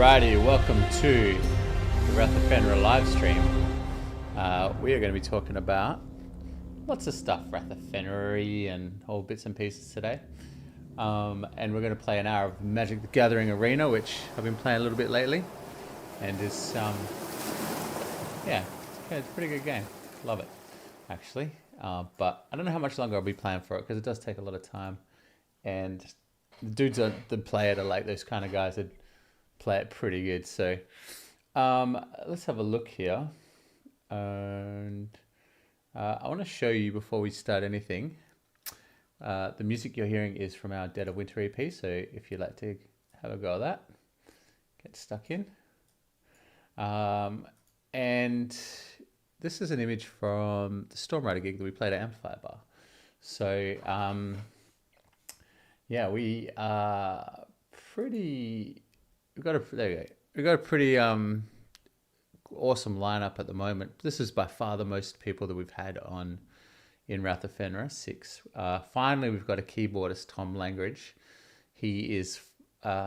Alrighty, welcome to the Wrath of Fenrir live stream. We are going to be talking about lots of stuff, Wrath of Fenrir and all bits and pieces today. And we're going to play an hour of Magic the Gathering Arena, which I've been playing a little bit lately. And it's, yeah, it's a pretty good game. Love it, actually. But I don't know how much longer I'll be playing for it, because it does take a lot of time. And the dudes that play it are like those kind of guys that play it pretty good. So let's have a look here. And I want to show you before we start anything. The music you're hearing is from our Dead of Winter EP. So if you'd like to have a go at that, get stuck in. And this is an image from the Stormrider gig that we played at Amplifier Bar. So yeah, we are pretty. We've got a pretty awesome lineup at the moment. This is by far the most people that we've had on in Wrath of Fenrir, 6. Finally, we've got a keyboardist, Tom Langridge. He is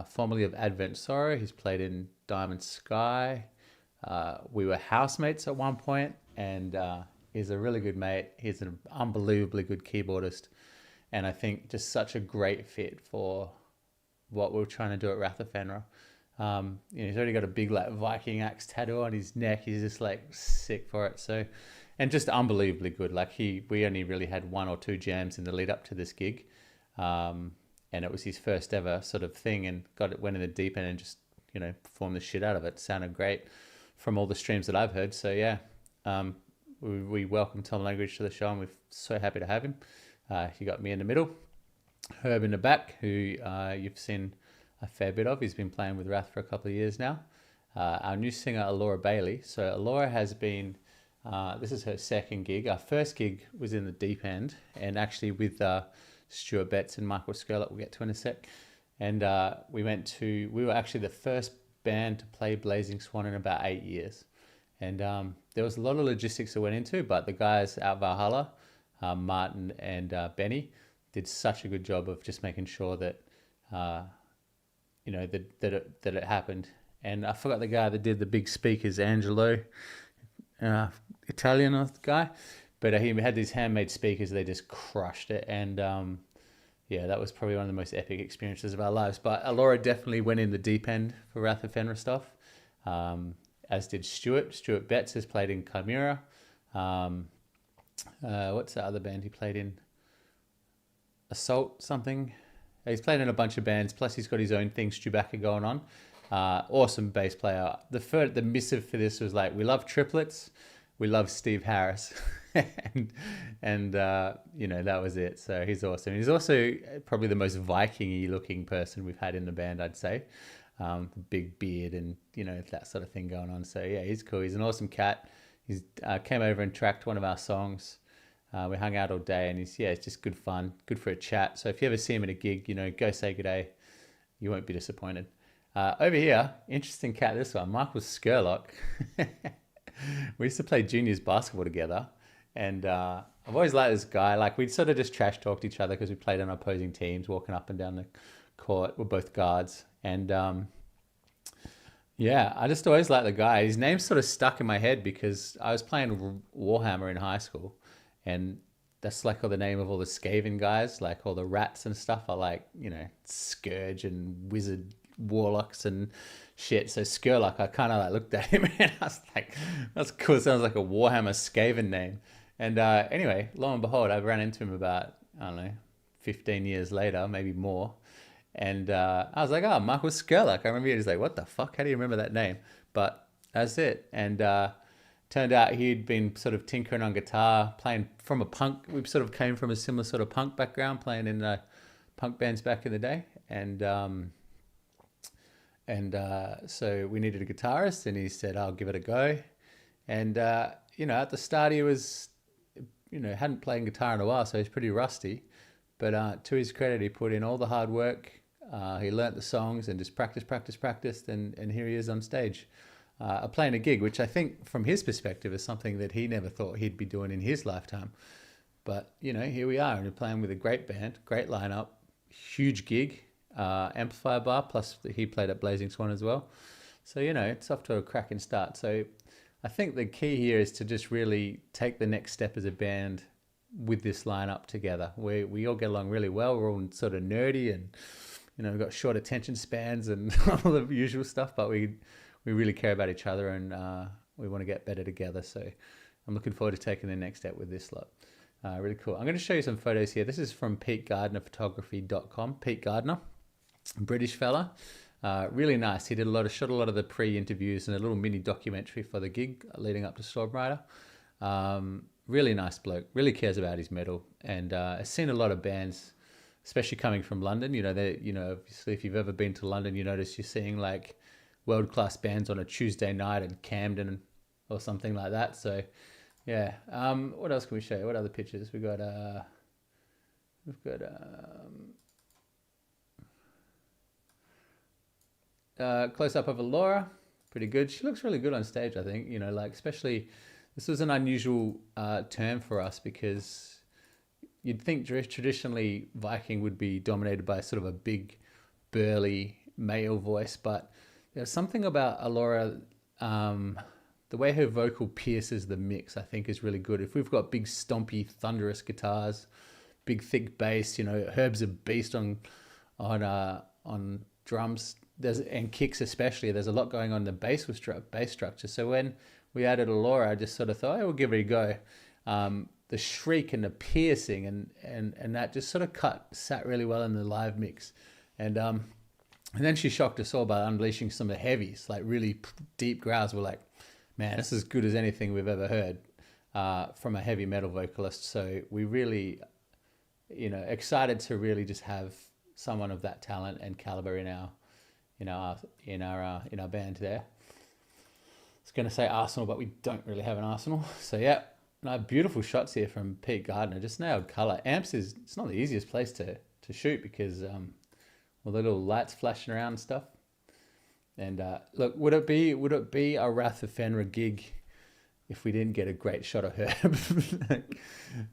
formerly of Advent Sorrow. He's played in Diamond Sky. We were housemates at one point, and he's a really good mate. He's an unbelievably good keyboardist, and I think just such a great fit for what we're trying to do at Wrath of Fenrir. He's already got a big like Viking axe tattoo on his neck. He's just like sick for it. So, and just unbelievably good. Like we only really had 1 or 2 jams in the lead up to this gig, and it was his first ever sort of thing. And went in the deep end and just performed the shit out of it. Sounded great from all the streams that I've heard. So yeah, we welcome Tom Langridge to the show, and we're so happy to have him. You got me in the middle, Herb in the back, who you've seen a fair bit of. He's been playing with Wrath for a couple of years now. Our new singer, Alora Bailey. So Alora has been, this is her second gig. Our first gig was in the deep end, and actually with Stuart Betts and Michael Skerlett, we'll get to in a sec. And we were actually the first band to play Blazing Swan in about 8 years. And there was a lot of logistics that went into, but the guys out Valhalla, Martin and Benny, did such a good job of just making sure that that it happened. And I forgot the guy that did the big speakers, Angelo, Italian guy, but he had these handmade speakers. They just crushed it, and yeah, that was probably one of the most epic experiences of our lives. But Alora definitely went in the deep end for Wrath of Fenrir stuff, as did Stuart. Stuart Betts has played in Chimera. What's the other band he played in? Assault something. He's played in a bunch of bands, plus he's got his own thing, Chewbacca, going on. Awesome bass player. The missive for this was like, we love triplets, we love Steve Harris. and that was it. So he's awesome. He's also probably the most Viking-y looking person we've had in the band, I'd say. Big beard and, that sort of thing going on. So yeah, he's cool. He's an awesome cat. He's came over and tracked one of our songs. We hung out all day, and it's just good fun, good for a chat. So if you ever see him at a gig, go say good day. You won't be disappointed. Over here, interesting cat, this one, Michael Skerlock. We used to play juniors basketball together, and I've always liked this guy. Like, we'd sort of just trash talked each other because we played on opposing teams, walking up and down the court. We're both guards, and yeah, I just always liked the guy. His name's sort of stuck in my head because I was playing Warhammer in high school. And that's like all the name of all the Skaven guys, like all the rats and stuff are like, Scourge and Wizard Warlocks and shit. So Skurlock, I kind of like looked at him and I was like, that's cool. Sounds like a Warhammer Skaven name. And anyway, lo and behold, I ran into him about, 15 years later, maybe more. And I was like, oh, Michael Skurlock. I remember he was like, what the fuck? How do you remember that name? But that's it. And turned out he'd been sort of tinkering on guitar, playing from a punk. We sort of came from a similar sort of punk background, playing in punk bands back in the day. And so we needed a guitarist, and he said, I'll give it a go. And, at the start he was, hadn't played guitar in a while, so he's pretty rusty. But to his credit, he put in all the hard work. He learnt the songs and just practiced, and here he is on stage. Playing a gig, which I think from his perspective is something that he never thought he'd be doing in his lifetime. But, here we are, and we're playing with a great band, great lineup, huge gig, Amplifier Bar, plus he played at Blazing Swan as well. So, it's off to a cracking start. So I think the key here is to just really take the next step as a band with this lineup together. We all get along really well. We're all sort of nerdy and, we've got short attention spans and all the usual stuff, but we really care about each other, and we want to get better together. So I'm looking forward to taking the next step with this lot. Really cool. I'm going to show you some photos here. This is from PeteGardnerPhotography.com. Pete Gardner, British fella. Really nice. He shot a lot of the pre-interviews and a little mini documentary for the gig leading up to Stormrider. Really nice bloke. Really cares about his metal, and I've seen a lot of bands, especially coming from London. Obviously, if you've ever been to London, you notice you're seeing like world-class bands on a Tuesday night in Camden or something like that. So, yeah. What else can we show you? What other pictures? We've got close-up of Laura. Pretty good. She looks really good on stage, I think. Especially, this was an unusual term for us, because you'd think traditionally Viking would be dominated by sort of a big, burly male voice, but there's something about Alora, the way her vocal pierces the mix, I think is really good. If we've got big, stompy, thunderous guitars, big, thick bass, Herb's a beast on drums, and kicks especially. There's a lot going on in the bass structure. So when we added Alora, I just sort of thought, we'll give it a go. The shriek and the piercing and that just sort of sat really well in the live mix. And then she shocked us all by unleashing some of the heavies, like really deep growls. We're like, man, this is as good as anything we've ever heard from a heavy metal vocalist. So we really, excited to really just have someone of that talent and caliber in our band there. I was going to say Arsenal, but we don't really have an Arsenal. So yeah, beautiful shots here from Pete Gardner. Just nailed color. Amps it's not the easiest place to shoot, because all the little lights flashing around and stuff. And look, would it be a Wrath of Fenrir gig if we didn't get a great shot of her?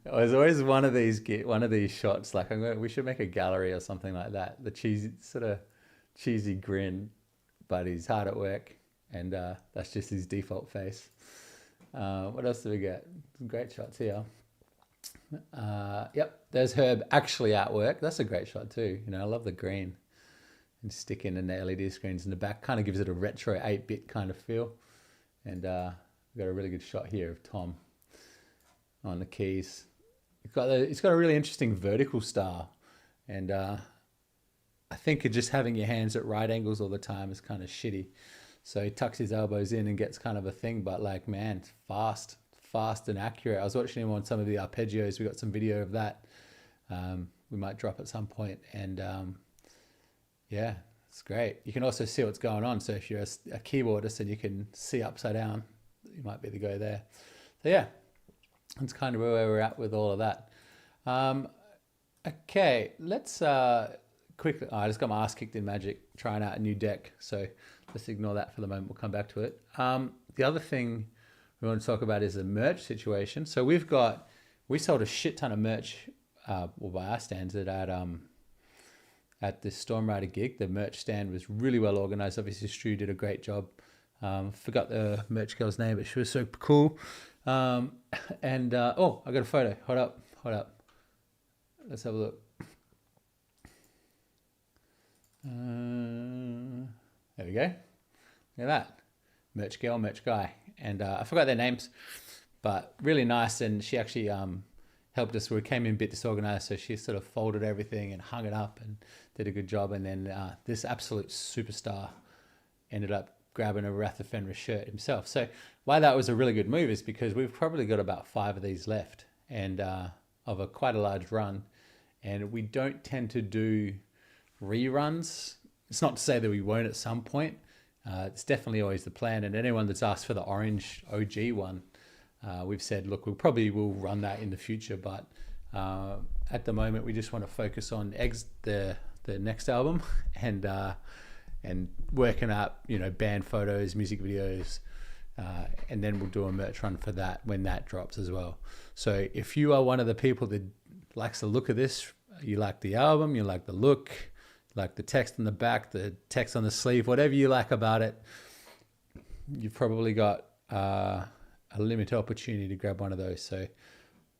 There's always one of these shots. Like we should make a gallery or something like that. The cheesy grin, but he's hard at work, and that's just his default face. What else do we get? Some great shots here. Yep, there's Herb actually at work. That's a great shot too. I love the green and sticking in the LED screens in the back. Kind of gives it a retro 8-bit kind of feel. And we've got a really good shot here of Tom on the keys. It's got a really interesting vertical style, and I think just having your hands at right angles all the time is kind of shitty. So he tucks his elbows in and gets kind of a thing, but like, man, fast and accurate. I was watching him on some of the arpeggios. We got some video of that. We might drop at some point. And yeah, it's great. You can also see what's going on. So if you're a keyboardist and you can see upside down, you might be able to go there. So yeah, that's kind of where we're at with all of that. Okay, let's quickly. I just got my ass kicked in Magic trying out a new deck. So let's ignore that for the moment. We'll come back to it. The other thing we want to talk about is the merch situation. So we sold a shit ton of merch, by our standards, at this Stormrider gig. The merch stand was really well organized. Obviously, Stu did a great job. Forgot the merch girl's name, but she was super cool. I got a photo. Hold up. Let's have a look. There we go. Look at that. Merch girl, merch guy. And I forgot their names, but really nice. And she actually helped us. We came in a bit disorganized, so she sort of folded everything and hung it up and did a good job. And then this absolute superstar ended up grabbing a Wrath of Fenrir shirt himself. So why that was a really good move is because we've probably got about 5 of these left, and of quite a large run. And we don't tend to do reruns. It's not to say that we won't at some point. It's definitely always the plan. And anyone that's asked for the orange OG one, we've said, look, we probably will run that in the future. But at the moment, we just want to focus on the next album and working out, band photos, music videos, and then we'll do a merch run for that when that drops as well. So if you are one of the people that likes the look of this, you like the album, you like the look, like the text on the back, the text on the sleeve, whatever you like about it, you've probably got a limited opportunity to grab one of those. So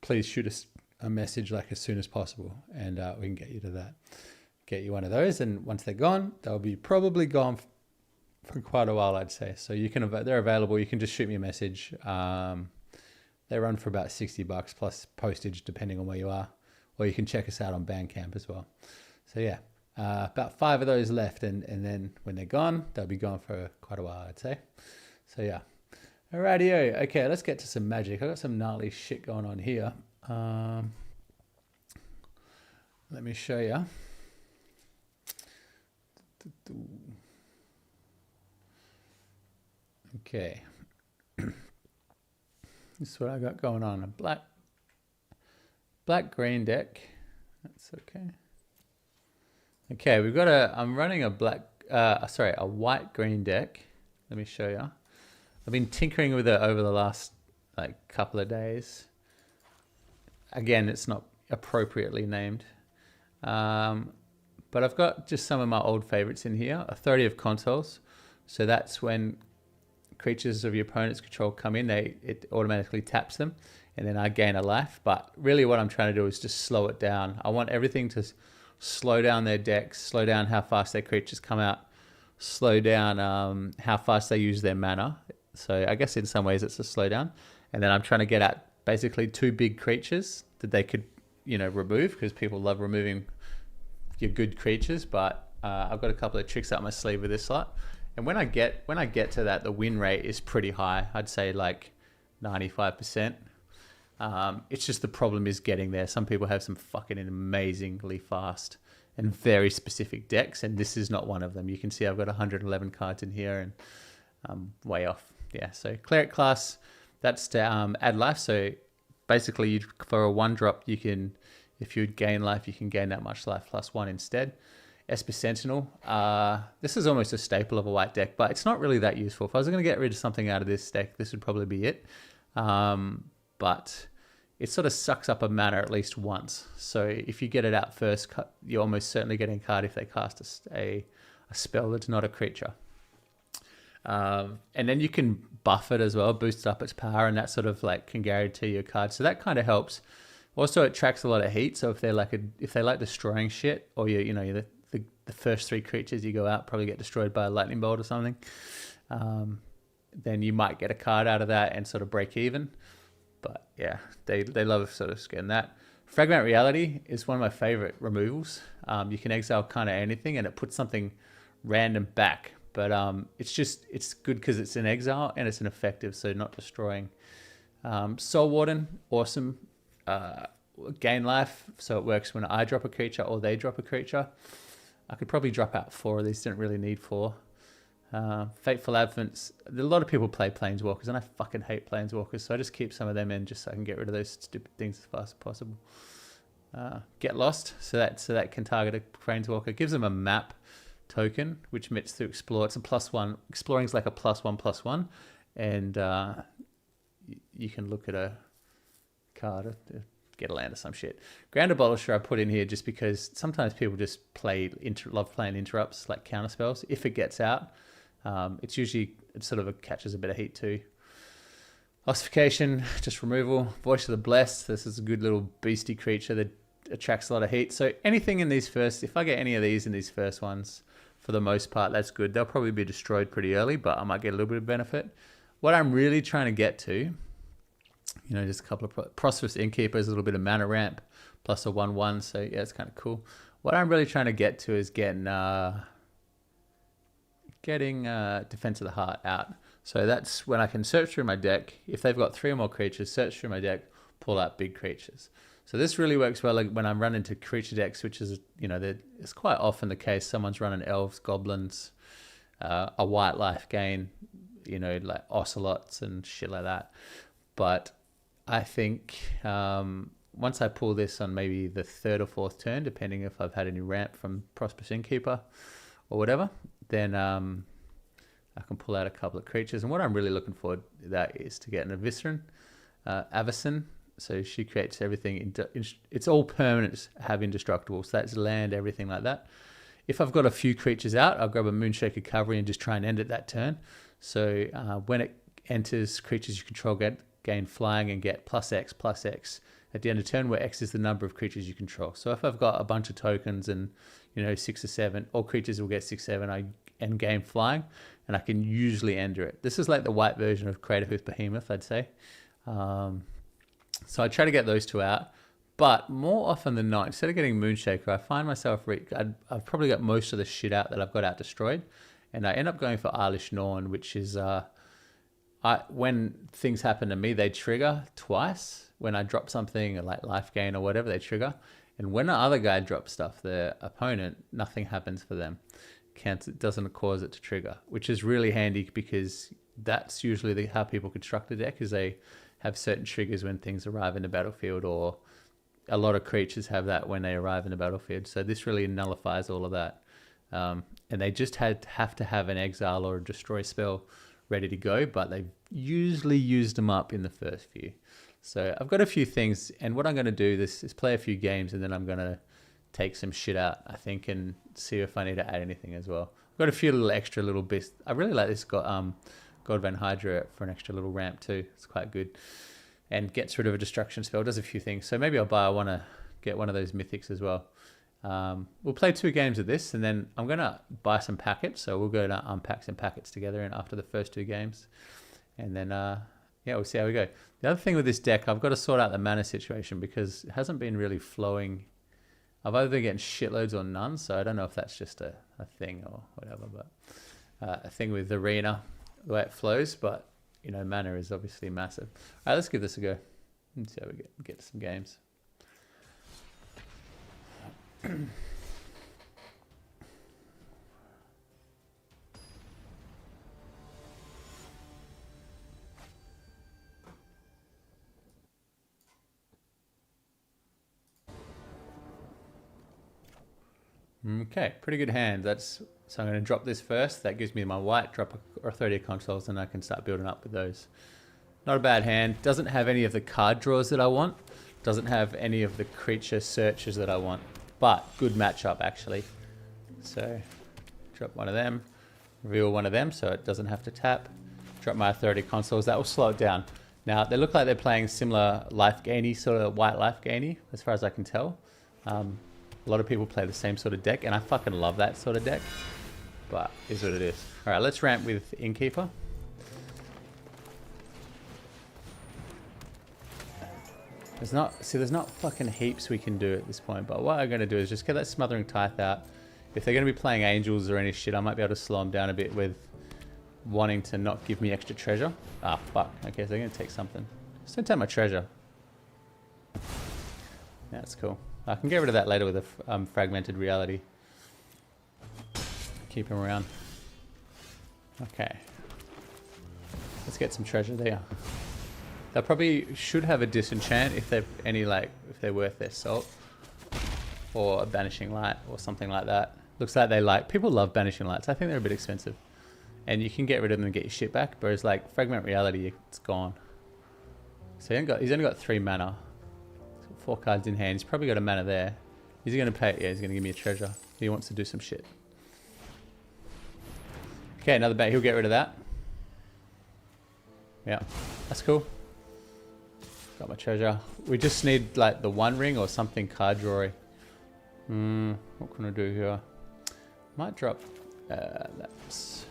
please shoot us a message like as soon as possible, and we can get you to that. Get you one of those, and once they're gone, they'll be probably gone for quite a while, I'd say. So they're available. You can just shoot me a message. They run for about $60 plus postage, depending on where you are, or you can check us out on Bandcamp as well. So yeah, about 5 of those left, and then when they're gone, they'll be gone for quite a while, I'd say. So yeah, alrighty. Okay, let's get to some magic. I got some gnarly shit going on here. Let me show you. Okay. This is what I got going on. A black green deck. That's okay. Okay, we've got I'm running a white green deck. Let me show you. I've been tinkering with it over the last couple of days. Again, it's not appropriately named. But I've got just some of my old favorites in here. Authority of Consoles. So that's when creatures of your opponent's control come in, it automatically taps them, and then I gain a life. But really what I'm trying to do is just slow it down. I want everything to slow down their decks, slow down how fast their creatures come out, slow down how fast they use their mana. So I guess in some ways it's a slowdown. And then I'm trying to get at basically 2 big creatures that they could, remove, because people love removing your good creatures. But I've got a couple of tricks up my sleeve with this slot. And when I get to that, the win rate is pretty high. I'd say 95%. It's just the problem is getting there. Some people have some fucking amazingly fast and very specific decks, and this is not one of them. You can see I've got 111 cards in here, and I'm way off. Yeah, so Cleric class, that's to add life. So basically, for a 1-drop, you can, if you gain life, you can gain that much life plus 1 instead. Esper Sentinel. This is almost a staple of a white deck, but it's not really that useful. If I was going to get rid of something out of this deck, this would probably be it. But it sort of sucks up a mana at least once. So if you get it out first, you're almost certainly getting a card if they cast a spell that's not a creature. And then you can buff it as well, boost up its power, and that sort of can guarantee your card. So that kind of helps. Also, it tracks a lot of heat. So if they like destroying shit, or the first 3 creatures you go out probably get destroyed by a lightning bolt or something, then you might get a card out of that and sort of break even. But yeah, they love sort of getting that. Fragment Reality is one of my favorite removals. You can exile kind of anything, and it puts something random back. But it's good because it's an exile and it's an effective, so not destroying. Soul Warden, awesome. Gain life, so it works when I drop a creature or they drop a creature. I could probably drop out 4 of these, didn't really need 4. Fateful Advents, a lot of people play Planeswalkers, and I fucking hate Planeswalkers, so I just keep some of them in just so I can get rid of those stupid things as fast as possible. Get Lost, so that can target a Planeswalker. Gives them a map token, which emits to explore. It's a +1. Exploring's like a +1/+1, and you can look at a card to get a land or some shit. Grand Abolisher I put in here just because sometimes people just love playing interrupts like counter spells. If it gets out, it sort of catches a bit of heat too. Ossification, just removal. Voice of the Blessed, this is a good little beastie creature that attracts a lot of heat. So anything in these if I get any of these in these first ones, for the most part, that's good. They'll probably be destroyed pretty early, but I might get a little bit of benefit. What I'm really trying to get to, just a couple of Prosperous Innkeepers, a little bit of mana ramp, plus a 1/1. So yeah, it's kind of cool. What I'm really trying to get to is getting Defense of the Heart out. So that's when I can search through my deck. If they've got 3 or more creatures, search through my deck, pull out big creatures. So this really works well when I'm running to creature decks, which is, it's quite often the case. Someone's running elves, goblins, a white life gain, like ocelots and shit like that. But I think once I pull this on maybe the 3rd or 4th turn, depending if I've had any ramp from Prosperous Innkeeper or whatever, then I can pull out a couple of creatures. And what I'm really looking for that is to get an Avacyn. So she creates everything. It's all permanents have indestructible. So that's land, everything like that. If I've got a few creatures out, I'll grab a Moonshaker Cavalry and just try and end it that turn. So when it enters, creatures you control gain flying and get +X at the end of turn, where X is the number of creatures you control. So if I've got a bunch of tokens and 6 or 7, all creatures will get 6, 7, and gain flying, and I can usually enter it. This is like the white version of Creative with Behemoth, I'd say. So I try to get those two out, but more often than not, instead of getting Moonshaker, I find myself I've probably got most of the shit out that I've got out destroyed, and I end up going for Eilish Norn, which is when things happen to me, they trigger twice. When I drop something like life gain or whatever, they trigger. And when the other guy drops stuff, the opponent, nothing happens for them. It doesn't cause it to trigger, which is really handy because that's usually how people construct the deck, is they have certain triggers when things arrive in the battlefield, or a lot of creatures have that when they arrive in the battlefield. So this really nullifies all of that. And they just have to have an exile or a destroy spell ready to go, but they've usually used them up in the first few. So I've got a few things, and what I'm going to do is play a few games, and then I'm going to take some shit out, I think, and see if I need to add anything as well. I've got a few little extra little bits. I really like this God Van Hydra for an extra little ramp too. It's quite good, and gets rid of a destruction spell, does a few things. So maybe I want to get one of those mythics as well. We'll play 2 games of this, and then I'm going to buy some packets. So we'll go to unpack some packets together, and after the first 2 games, and then we'll see how we go. The other thing with this deck, I've got to sort out the mana situation because it hasn't been really flowing. I've either been getting shitloads or none, so I don't know if that's just a thing or whatever, but a thing with Arena, the way it flows, but mana is obviously massive. All right, let's give this a go and see how we get some games. Okay, pretty good hand. So I'm going to drop this first. That gives me my white, drop a 30 consoles, and I can start building up with those. Not a bad hand. Doesn't have any of the card draws that I want. Doesn't have any of the creature searches that I want. But good matchup, actually. So drop one of them, reveal one of them so it doesn't have to tap. Drop my 30 consoles. That will slow it down. Now, they look like they're playing similar life gainy, sort of white life gainy, as far as I can tell. A lot of people play the same sort of deck, and I fucking love that sort of deck. But is what it is. All right, let's ramp with Innkeeper. There's not fucking heaps we can do at this point. But what I'm going to do is just get that Smothering Tithe out. If they're going to be playing Angels or any shit, I might be able to slow them down a bit with wanting to not give me extra treasure. Ah, fuck. Okay, so they're going to take something. Just don't take my treasure. Yeah, that's cool. I can get rid of that later with a Fragmented Reality. Keep him around. Okay. Let's get some treasure there. They probably should have a disenchant if they're if they're worth their salt, or a Banishing Light or something like that. Looks like people love Banishing Lights. I think they're a bit expensive, and you can get rid of them and get your shit back. Whereas Fragment Reality, it's gone. So he's only got 3 mana. 4 cards in hand. He's probably got a mana there. Is he going to pay? Yeah, he's going to give me a treasure. He wants to do some shit. Okay, another bait. He'll get rid of that. Yeah, that's cool. Got my treasure. We just need the 1 ring or something card drawy. What can I do here? Might drop that's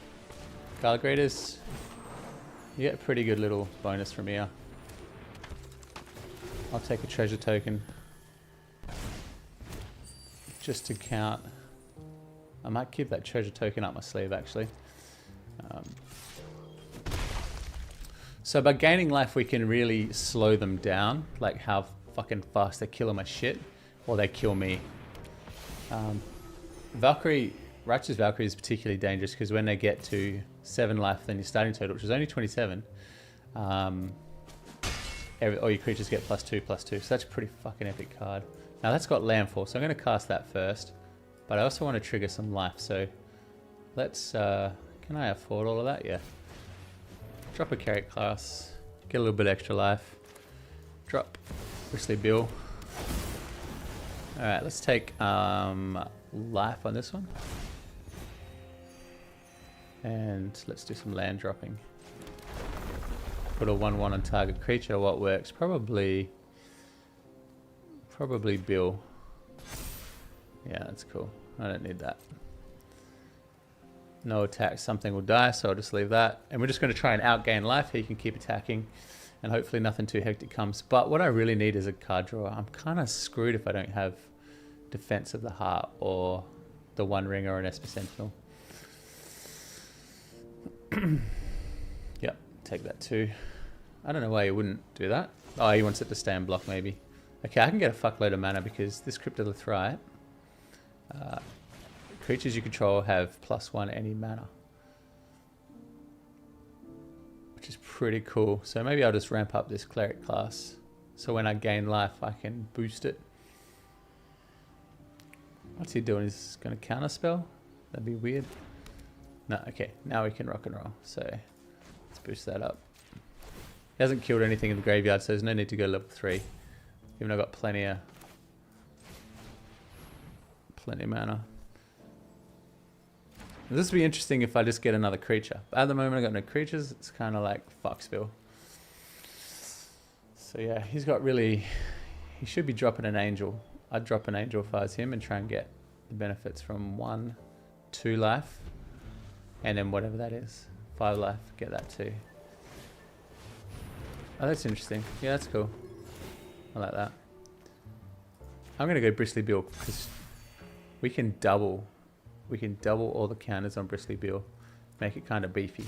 Garlic Raiders. You get a pretty good little bonus from here. I'll take a treasure token just to count. I might keep that treasure token up my sleeve, actually. So by gaining life, we can really slow them down, like how fucking fast they kill my shit, or they kill me. Righteous Valkyrie is particularly dangerous because when they get to 7 life, then your starting total, which is only 27, all your creatures get +2/+2, so that's a pretty fucking epic card. Now that's got Landfall, so I'm going to cast that first, but I also want to trigger some life, so let's, can I afford all of that? Yeah. Drop a Carrot class, get a little bit extra life, drop Bristly Bill. Alright, let's take life on this one. And let's do some land dropping. Put a 1/1 on target creature. What works? Probably Bill. Yeah, that's cool. I don't need that. No attack, something will die, so I'll just leave that. And we're just going to try and outgain life. He can keep attacking, and hopefully nothing too hectic comes. But what I really need is a card draw. I'm kind of screwed if I don't have Defense of the Heart or the One Ring or an Esper Sentinel. Yep, take that too. I don't know why he wouldn't do that. Oh, he wants it to stay in block maybe. Okay, I can get a fuckload of mana because this Cryptolithrite, creatures you control have +1 any mana, which is pretty cool. So maybe I'll just ramp up this cleric class, so when I gain life I can boost it. What's he doing? He's going to counter spell? That'd be weird. No, okay, now we can rock and roll. So let's boost that up. He hasn't killed anything in the graveyard, so there's no need to go level 3. Even though I've got plenty of mana. This would be interesting if I just get another creature. But at the moment I've got no creatures, it's kind of like fuckspill. So yeah, he's got really... He should be dropping an angel. I'd drop an angel if I was him and try and get the benefits from 1, 2 life. And then whatever that is. 5 life, get that too. Oh, that's interesting. Yeah, that's cool. I like that. I'm going to go Bristly Bill because we can double all the counters on Bristly Bill. Make it kind of beefy.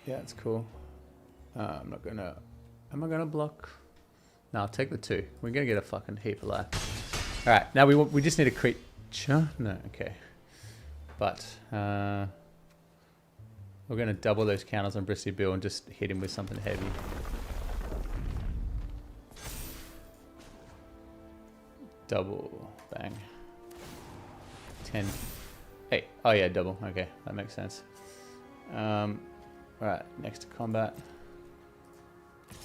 Yeah, it's cool. I'm not going to... Am I going to block? No, I'll take the 2. We're going to get a fucking heap of life. Alright, now we just need a creature. No, okay. But we're going to double those counters on Bristly Bill and just hit him with something heavy. Double. Bang. 10. Hey. Oh yeah, double. Okay, that makes sense. Alright, next to combat.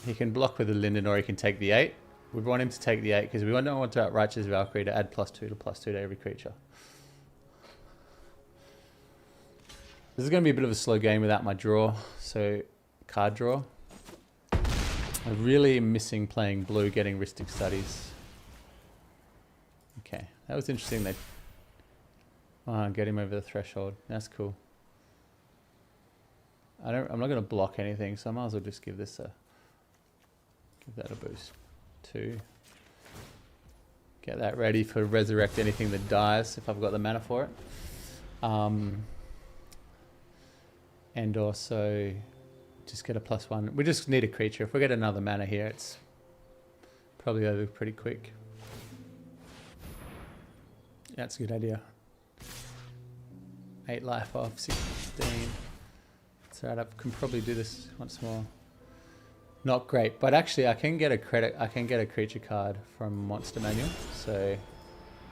He can block with the Linden or he can take the 8. We want him to take the 8 because we don't want to Outrighteous Valkyrie to add +2 to +2 to every creature. This is going to be a bit of a slow game without my draw. So, card draw. I really am missing playing blue, getting Ristic Studies. Okay, that was interesting. They get him over the threshold. That's cool. I'm not going to block anything, so I might as well just give this give that a boost. 2. Get that ready for resurrect anything that dies if I've got the mana for it. And also just get a +1. We just need a creature. If we get another mana here, it's probably over pretty quick. That's a good idea. 8 life off, 16. That's alright, I can probably do this once more. Not great, but actually I can get a creature card from Monster Manual. So,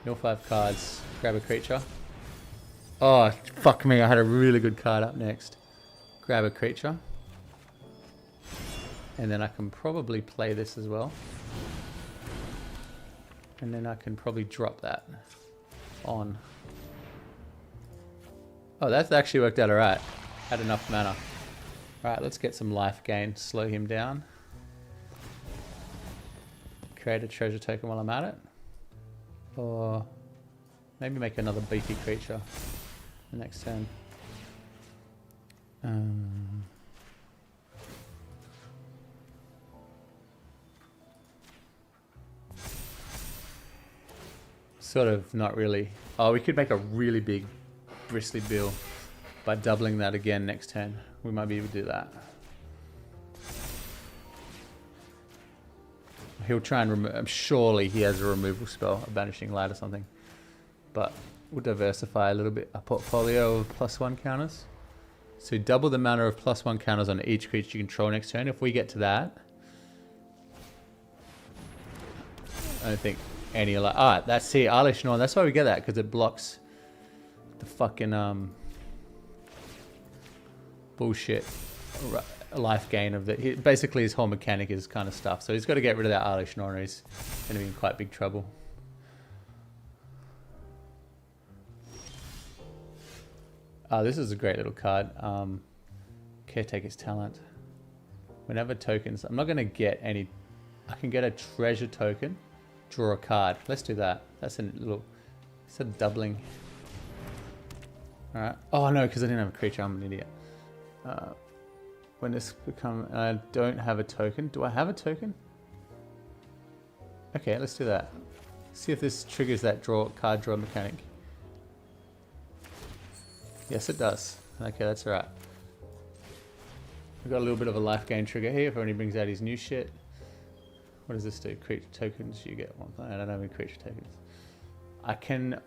mill 5 cards, grab a creature. Oh, fuck me, I had a really good card up next. Grab a creature. And then I can probably play this as well. And then I can probably drop that on. Oh, that's actually worked out alright. Had enough mana. Alright, let's get some life gain. Slow him down. Create a treasure token while I'm at it. Or maybe make another beefy creature the next turn. Sort of not really. Oh, we could make a really big Bristly Bill by doubling that again next turn. We might be able to do that. He'll try and remove... Surely he has a removal spell, a Banishing Light or something. But we'll diversify a little bit. A portfolio of +1 counters. So double the mana of +1 counters on each creature you control next turn. If we get to that... I don't think any... that's the Arlish Norn. That's why we get that, because it blocks the fucking... bullshit life gain of the... Basically his whole mechanic is kind of stuff. So he's got to get rid of that Arlish Norn or he's going to be in quite big trouble. Oh, this is a great little card. Caretaker's Talent. Whenever tokens, I'm not going to get any. I can get a treasure token, draw a card. Let's do that. That's a little, it's a doubling. All right. Oh no, because I didn't have a creature. I'm an idiot. When this become, I don't have a token. Do I have a token? Okay, let's do that. See if this triggers that card draw mechanic. Yes, it does. Okay, that's all right. We've got a little bit of a life gain trigger here if only brings out his new shit. What does this do? Creature tokens, you get one. I don't have any creature tokens. I can...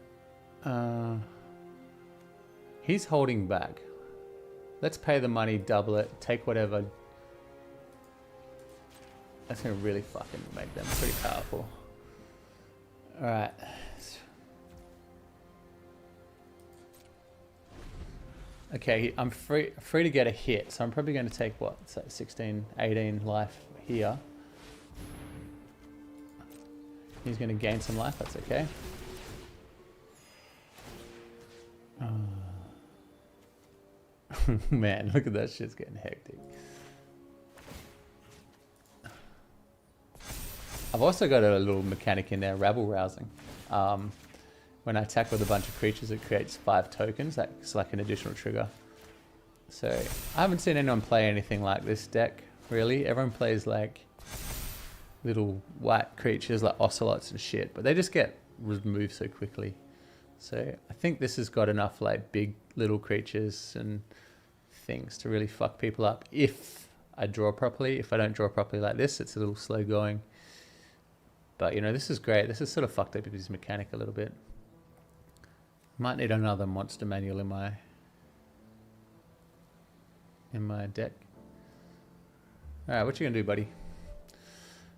he's holding back. Let's pay the money, double it, take whatever. That's going to really fucking make them pretty powerful. Alright. Okay, I'm free to get a hit, so I'm probably going to take, what, 16, 18 life here. He's going to gain some life, that's okay. Man, look at that shit's getting hectic. I've also got a little mechanic in there, rabble rousing. When I attack with a bunch of creatures, it creates 5 tokens. That's like an additional trigger. So I haven't seen anyone play anything like this deck, really. Everyone plays like little white creatures like ocelots and shit, but they just get removed so quickly. So I think this has got enough like big little creatures and things to really fuck people up if I draw properly. If I don't draw properly like this, it's a little slow going. But you know, this is great. This is sort of fucked up with his mechanic a little bit. Might need another monster manual in my deck. Alright, what you gonna do, buddy?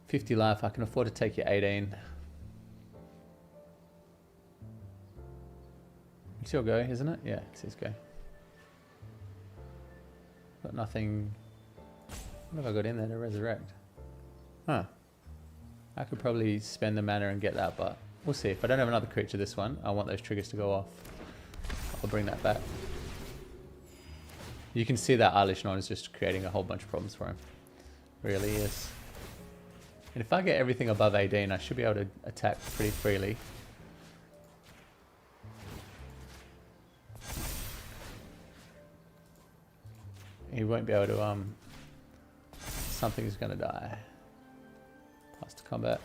50 life, I can afford to take your 18. It's your go, isn't it? Yeah, it's his go. Got nothing. What have I got in there to resurrect? Huh. I could probably spend the mana and get that, but we'll see. If I don't have another creature this one, I want those triggers to go off. I'll bring that back. You can see that Eilish Non is just creating a whole bunch of problems for him. Really is. And if I get everything above 18, I should be able to attack pretty freely. He won't be able to, something's gonna die. Pass to combat.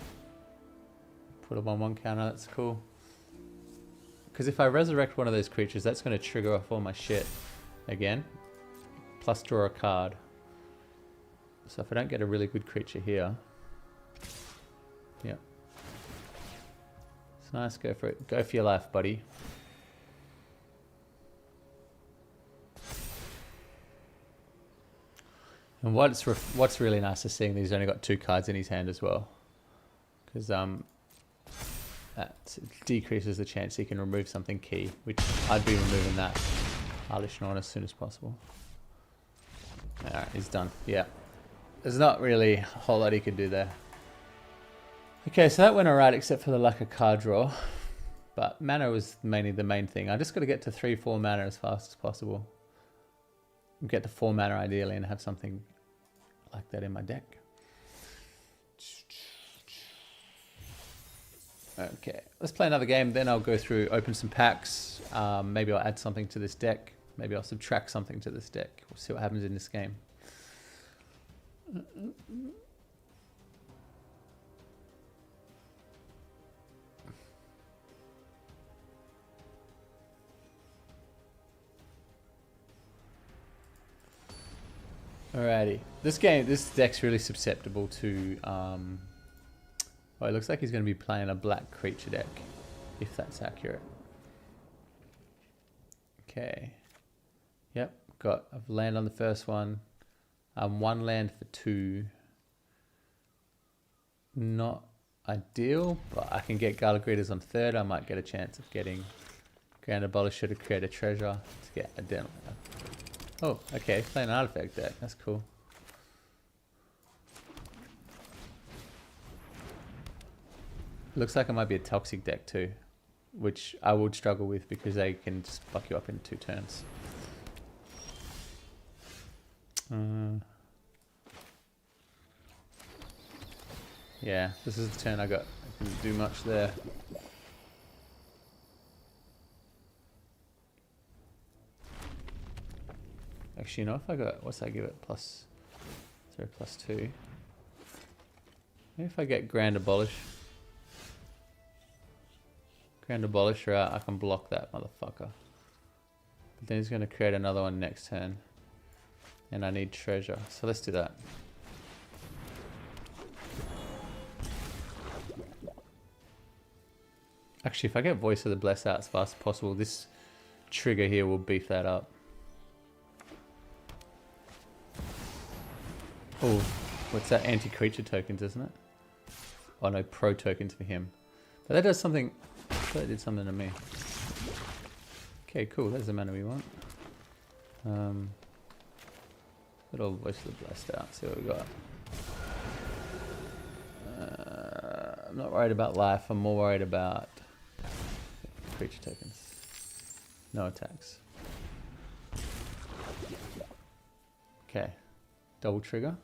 Put a 1/1 counter, that's cool. Because if I resurrect one of those creatures, that's gonna trigger off all my shit again. Plus draw a card. So if I don't get a really good creature here. Yep. It's nice, go for it. Go for your life, buddy. And what's really nice is seeing that he's only got 2 cards in his hand as well. Because that decreases the chance he can remove something key, which I'd be removing that Eilish Non as soon as possible. Alright, he's done. Yeah. There's not really a whole lot he could do there. Okay, so that went alright except for the lack of card draw. But mana was mainly the main thing. I just got to get to 3-4 mana as fast as possible. Get to 4 mana ideally and have something like that in my deck. Okay, let's play another game, then I'll go through, open some packs. Maybe I'll add something to this deck. Maybe I'll subtract something to this deck. We'll see what happens in this game. Alrighty, this deck's really susceptible to, well, it looks like he's going to be playing a black creature deck, if that's accurate. Okay, yep, got a land on the first one, 1 land for 2, not ideal, but I can get Gala Greeters on 3rd, I might get a chance of getting Grand Abolisher to create a treasure to get a dental. Oh, okay, playing an artifact deck. That's cool. Looks like it might be a toxic deck too, which I would struggle with because they can just fuck you up in 2 turns. Yeah, this is the turn I got. I couldn't do much there. Actually, you know, if I got, what's that give it? +0, +2. Maybe if I get Grand Abolisher out, I can block that motherfucker. But then he's going to create another one next turn. And I need treasure. So let's do that. Actually, if I get Voice of the Blessed out as fast as possible, this trigger here will beef that up. Oh, what's that? Anti-creature tokens, isn't it? Oh no, pro tokens for him. But that does something. I thought it did something to me. Okay, cool. That's the mana we want. Little Voice of the Blessed out. See what we got. I'm not worried about life. I'm more worried about creature tokens. No attacks. Okay. Double trigger.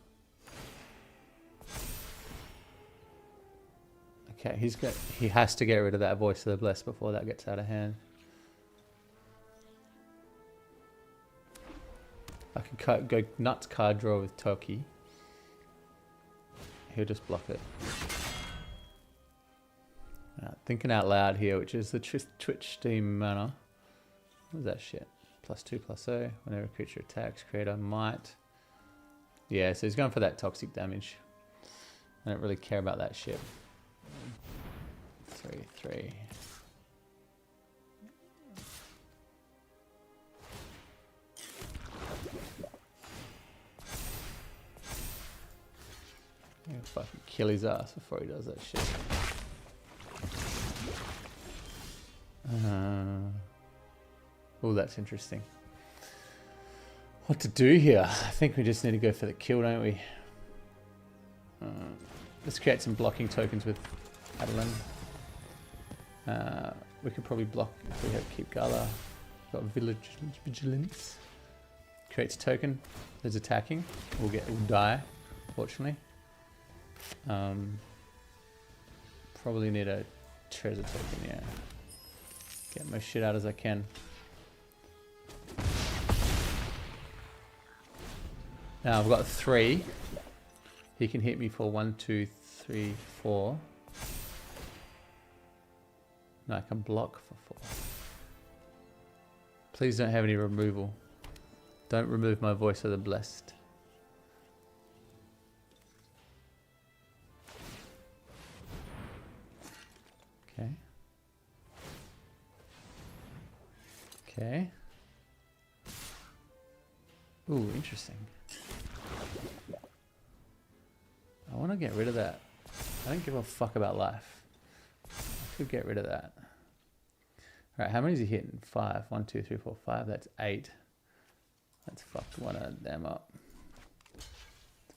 Okay, he has to get rid of that Voice of the Blessed before that gets out of hand. I can go nuts card draw with Toki. He'll just block it. Thinking out loud here, which is the Twitch Steam mana. What is that shit? +2/+0. Whenever a creature attacks, create a might. Yeah, so he's going for that toxic damage. I don't really care about that shit. 3/3. I'm gonna fucking kill his ass before he does that shit. Oh, that's interesting. What to do here? I think we just need to go for the kill, don't we? Let's create some blocking tokens with Adeline. We could probably block if we have Keep Gala. Got Village Vigilance. Creates a token. There's attacking. We'll die, fortunately. Probably need a treasure token, yeah. Get my shit out as I can. Now I've got 3. He can hit me for 1, 2, 3, 4. No, I can block for 4. Please don't have any removal. Don't remove my Voice of the Blessed. Okay. Okay. Ooh, interesting. I want to get rid of that. I don't give a fuck about life. I could get rid of that. Alright, how many is he hitting? 5. 1, 2, 3, 4, 5. That's 8. Let's fuck one of them up.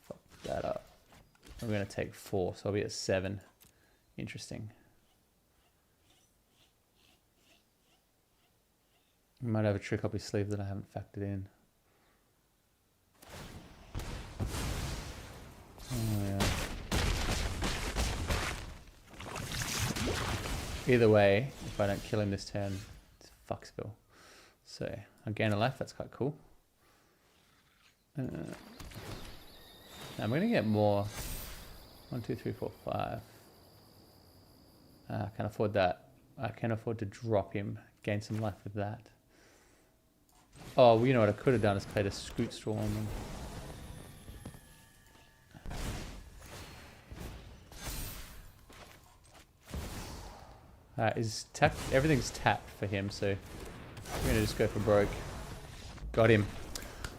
Fuck that up. I'm going to take 4, so I'll be at 7. Interesting. He might have a trick up his sleeve that I haven't factored in. Oh, yeah. Either way, if I don't kill him this turn, it's fucksville. So, I gain a life, that's quite cool. Now I'm going to get more. 1, 2, 3, 4, 5. I can't afford that. I can afford to drop him, gain some life with that. Oh, well, you know what I could have done is played a Scoot Straw on them. Everything's tapped for him, so we're going to just go for broke. Got him.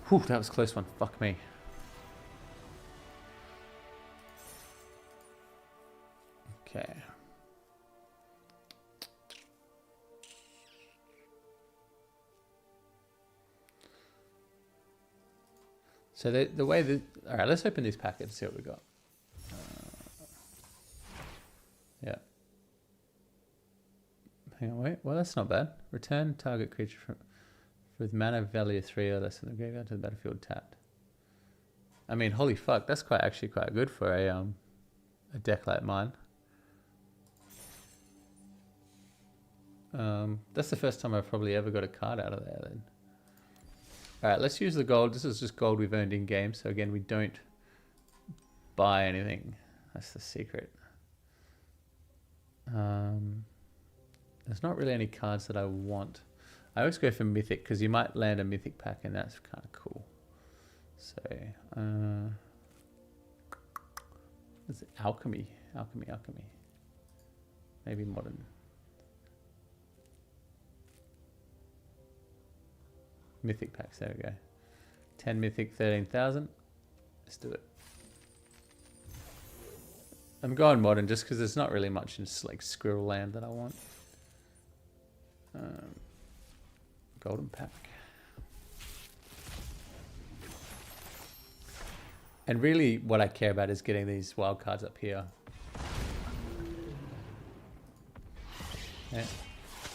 Whew, that was a close one. Fuck me. Okay. So the way that... Alright, let's open these packets and see what we got. Yeah. Hang on, wait. Well, that's not bad. Return target creature with mana value 3 or less in the graveyard to the battlefield tapped. I mean, holy fuck, that's actually quite good for a deck like mine. That's the first time I've probably ever got a card out of there then. Alright, let's use the gold. This is just gold we've earned in game, so again, we don't buy anything. That's the secret. There's not really any cards that I want. I always go for mythic because you might land a mythic pack and that's kind of cool. So, what's it? Alchemy. Maybe modern. Mythic packs, there we go. 10 mythic, 13,000. Let's do it. I'm going modern just because there's not really much in like squirrel land that I want. Golden pack. And really what I care about is getting these wild cards up here. Yeah.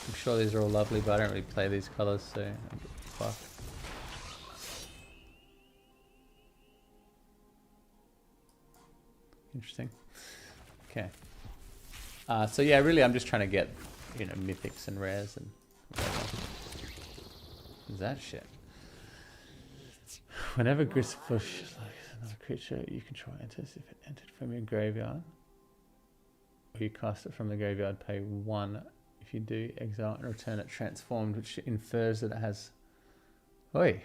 I'm sure these are all lovely, but I don't really play these colors, so I don't give a fuck. Interesting. Okay. So yeah, really I'm just trying to get, you know, mythics and rares and whatever. What's that shit? Whenever Gristlebush, like another creature you control enters, if it entered from your graveyard, or you cast it from the graveyard, pay 1. If you do, exile and return it transformed, which infers that it has... Oi!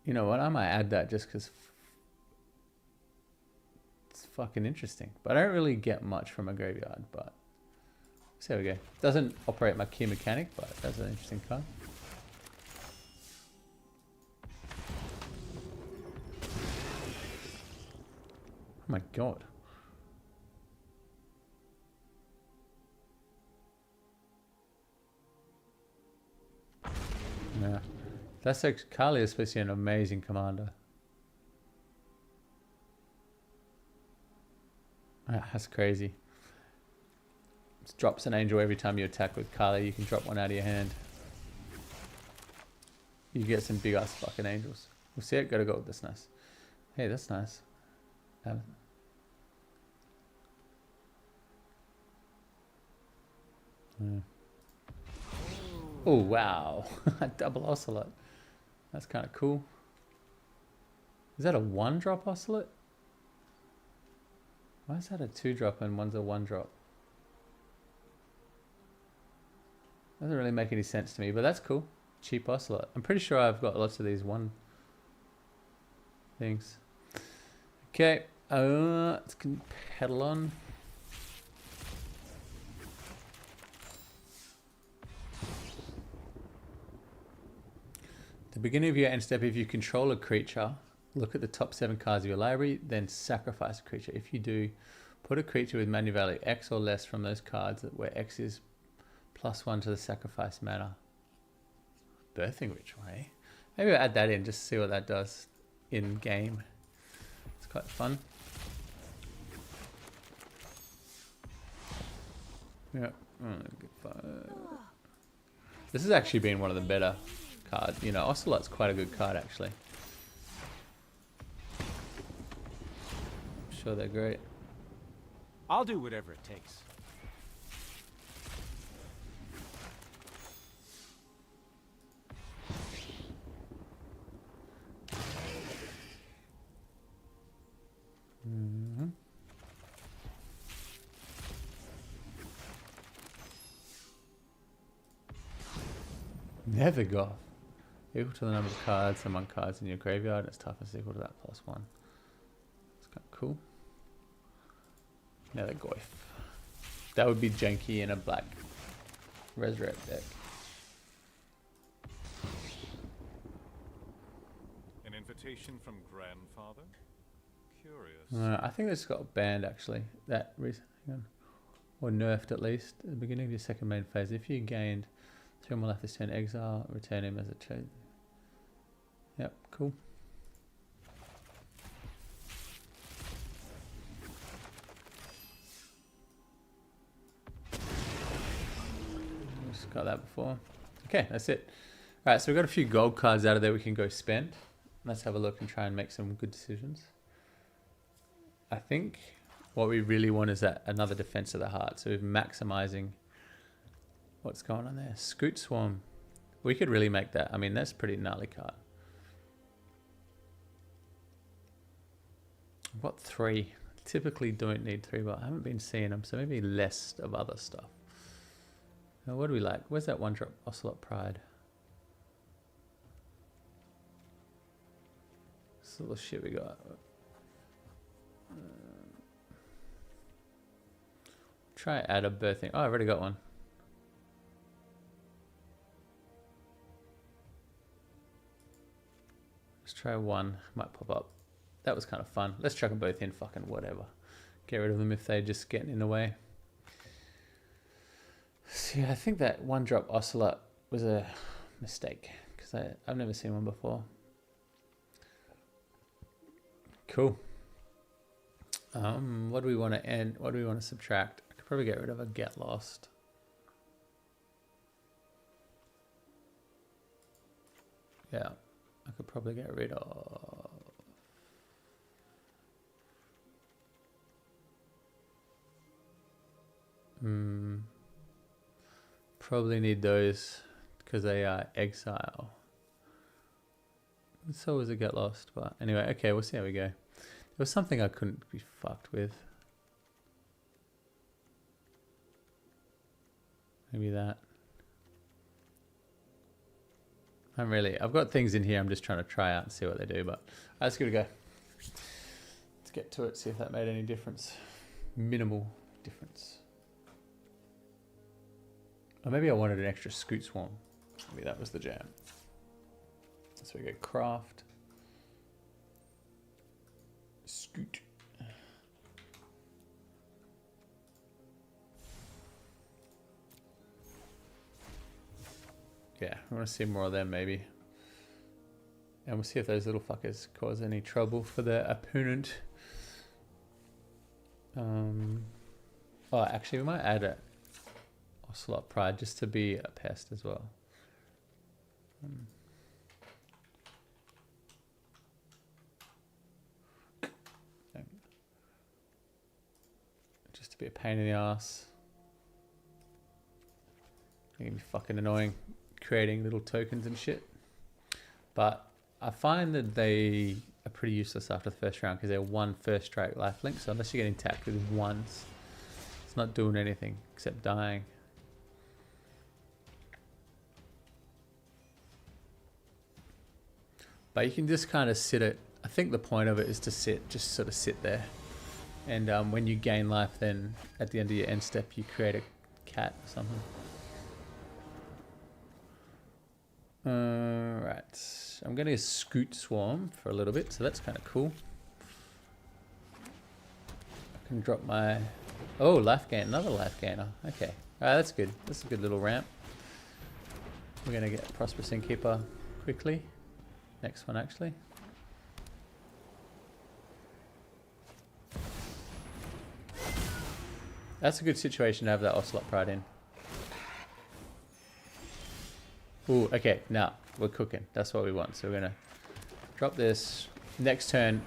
You know what, I might add that just because it's fucking interesting. But I don't really get much from a graveyard, but... So there we go. Doesn't operate my key mechanic, but that's an interesting card. Oh my god. Yeah. That's like, Kali is supposed to be an amazing commander. That's crazy. It drops an angel every time you attack with Kali. You can drop one out of your hand. You get some big ass fucking angels. We'll see it. Gotta go with this. Nice. Hey, that's nice. Oh wow. Double Ocelot. That's kind of cool. Is that a 1-drop Ocelot? Why is that a 2-drop and one's a 1-drop? Doesn't really make any sense to me, but that's cool. Cheap Ocelot. I'm pretty sure I've got lots of these 1 things. Okay, let's pedal on. At the beginning of your end step, if you control a creature, look at the top 7 cards of your library, then sacrifice a creature. If you do, put a creature with mana value X or less from those cards where X is +1 to the sacrifice mana. Birthing Ritual, eh? Maybe I'll add that in just to see what that does in game. It's quite fun. Yeah. This has actually been one of the better cards. You know, Ocelot's quite a good card actually. I'm sure they're great. I'll do whatever it takes. Never go. Equal to the number of cards among cards in your graveyard. Its toughness equal to that +1. It's kind of cool. Another Goyf. That would be janky in a black Resurrect deck. An invitation from grandfather? Curious. I think this got banned actually. That recently, or nerfed at least at the beginning of your second main phase. If you gained 3 more life this turn, exile, return him as a chosen. Yep, cool. Just got that before. Okay, that's it. Alright, so we've got a few gold cards out of there we can go spend. Let's have a look and try and make some good decisions. I think what we really want is that another defense of the heart. So we're maximizing what's going on there. Scoot Swarm. We could really make that. I mean, that's a pretty gnarly card. I've got 3. Typically don't need 3, but I haven't been seeing them, so maybe less of other stuff. Now, what do we like? Where's that 1-drop Ocelot Pride? This little shit we got. Try add a birthing. Oh, I've already got one. Let's try one. Might pop up. That was kind of fun. Let's chuck them both in. Fucking whatever. Get rid of them if they're just getting in the way. See, I think that 1-drop Ocelot was a mistake because I've never seen one before. Cool. What do we want to end? What do we want to subtract? I could probably get rid of a Get Lost. Yeah, I could probably get rid of... Probably need those because they are exile. So was a Get Lost, but anyway, okay, we'll see how we go. There was something I couldn't be fucked with. Maybe that. I've got things in here I'm just trying to try out and see what they do, but let's give it a go. Let's get to it, see if that made any difference. Minimal difference. Or maybe I wanted an extra Scoot Swarm. Maybe that was the jam. So we go Craft. Scoot. Yeah, I want to see more of them maybe. And we'll see if those little fuckers cause any trouble for the opponent. Oh, actually we might add a Ocelot Pride just to be a pest as well. Just to be a pain in the ass. It can be fucking annoying creating little tokens and shit. But I find that they are pretty useless after the first round because they're 1 first strike lifelink. So unless you're getting tapped with ones, it's not doing anything except dying. But you can just kind of sit it. I think the point of it is to sit, just sort of sit there. And when you gain life, then at the end of your end step, you create a cat or something. Right. I'm going to Scoot Swarm for a little bit, so that's kind of cool. I can drop my... Oh, life gain. Another life gainer. Okay. Alright, that's good. That's a good little ramp. We're going to get Prosperous Innkeeper quickly. Next one, actually. That's a good situation to have that Ocelot Pride in. Ooh, okay, now we're cooking. That's what we want. So we're going to drop this. Next turn,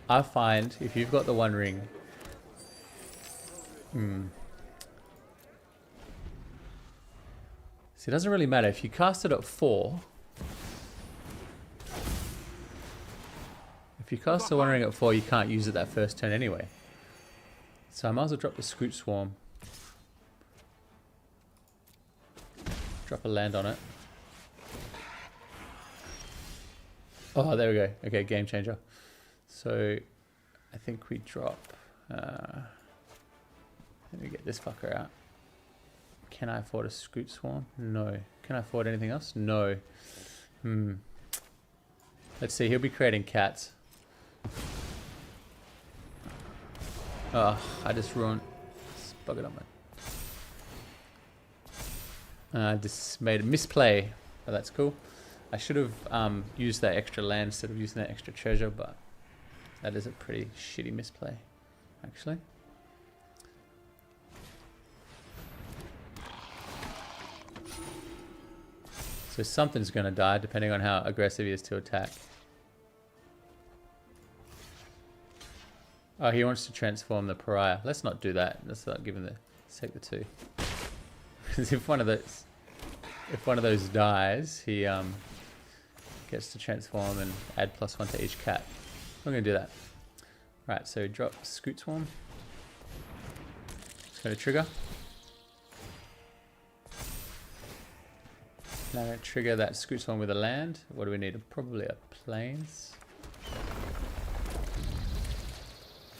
I find if you've got the 1 ring... See, it doesn't really matter. If you cast it at 4... If you cast the 1 ring at 4, you can't use it that first turn anyway. So I might as well drop the Scoot Swarm. Drop a land on it. Oh, there we go. Okay, game changer. So I think we drop... let me get this fucker out. Can I afford a Scoot Swarm? No. Can I afford anything else? No. Let's see. He'll be creating cats. Oh, I just ruined... Bug it up, man. I just made a misplay. Oh, that's cool. I should have used that extra land instead of using that extra treasure, but that is a pretty shitty misplay, actually. So something's going to die depending on how aggressive he is to attack. Oh, he wants to transform the pariah. Let's not do that. Let's not give him the sector 2. Because if one of those dies, he gets to transform and add +1 to each cat. We're going to do that. Right, so drop Scoot Swarm. It's going to trigger. Now I'm going to trigger that Scoot Swarm with a land. What do we need? Probably a plains.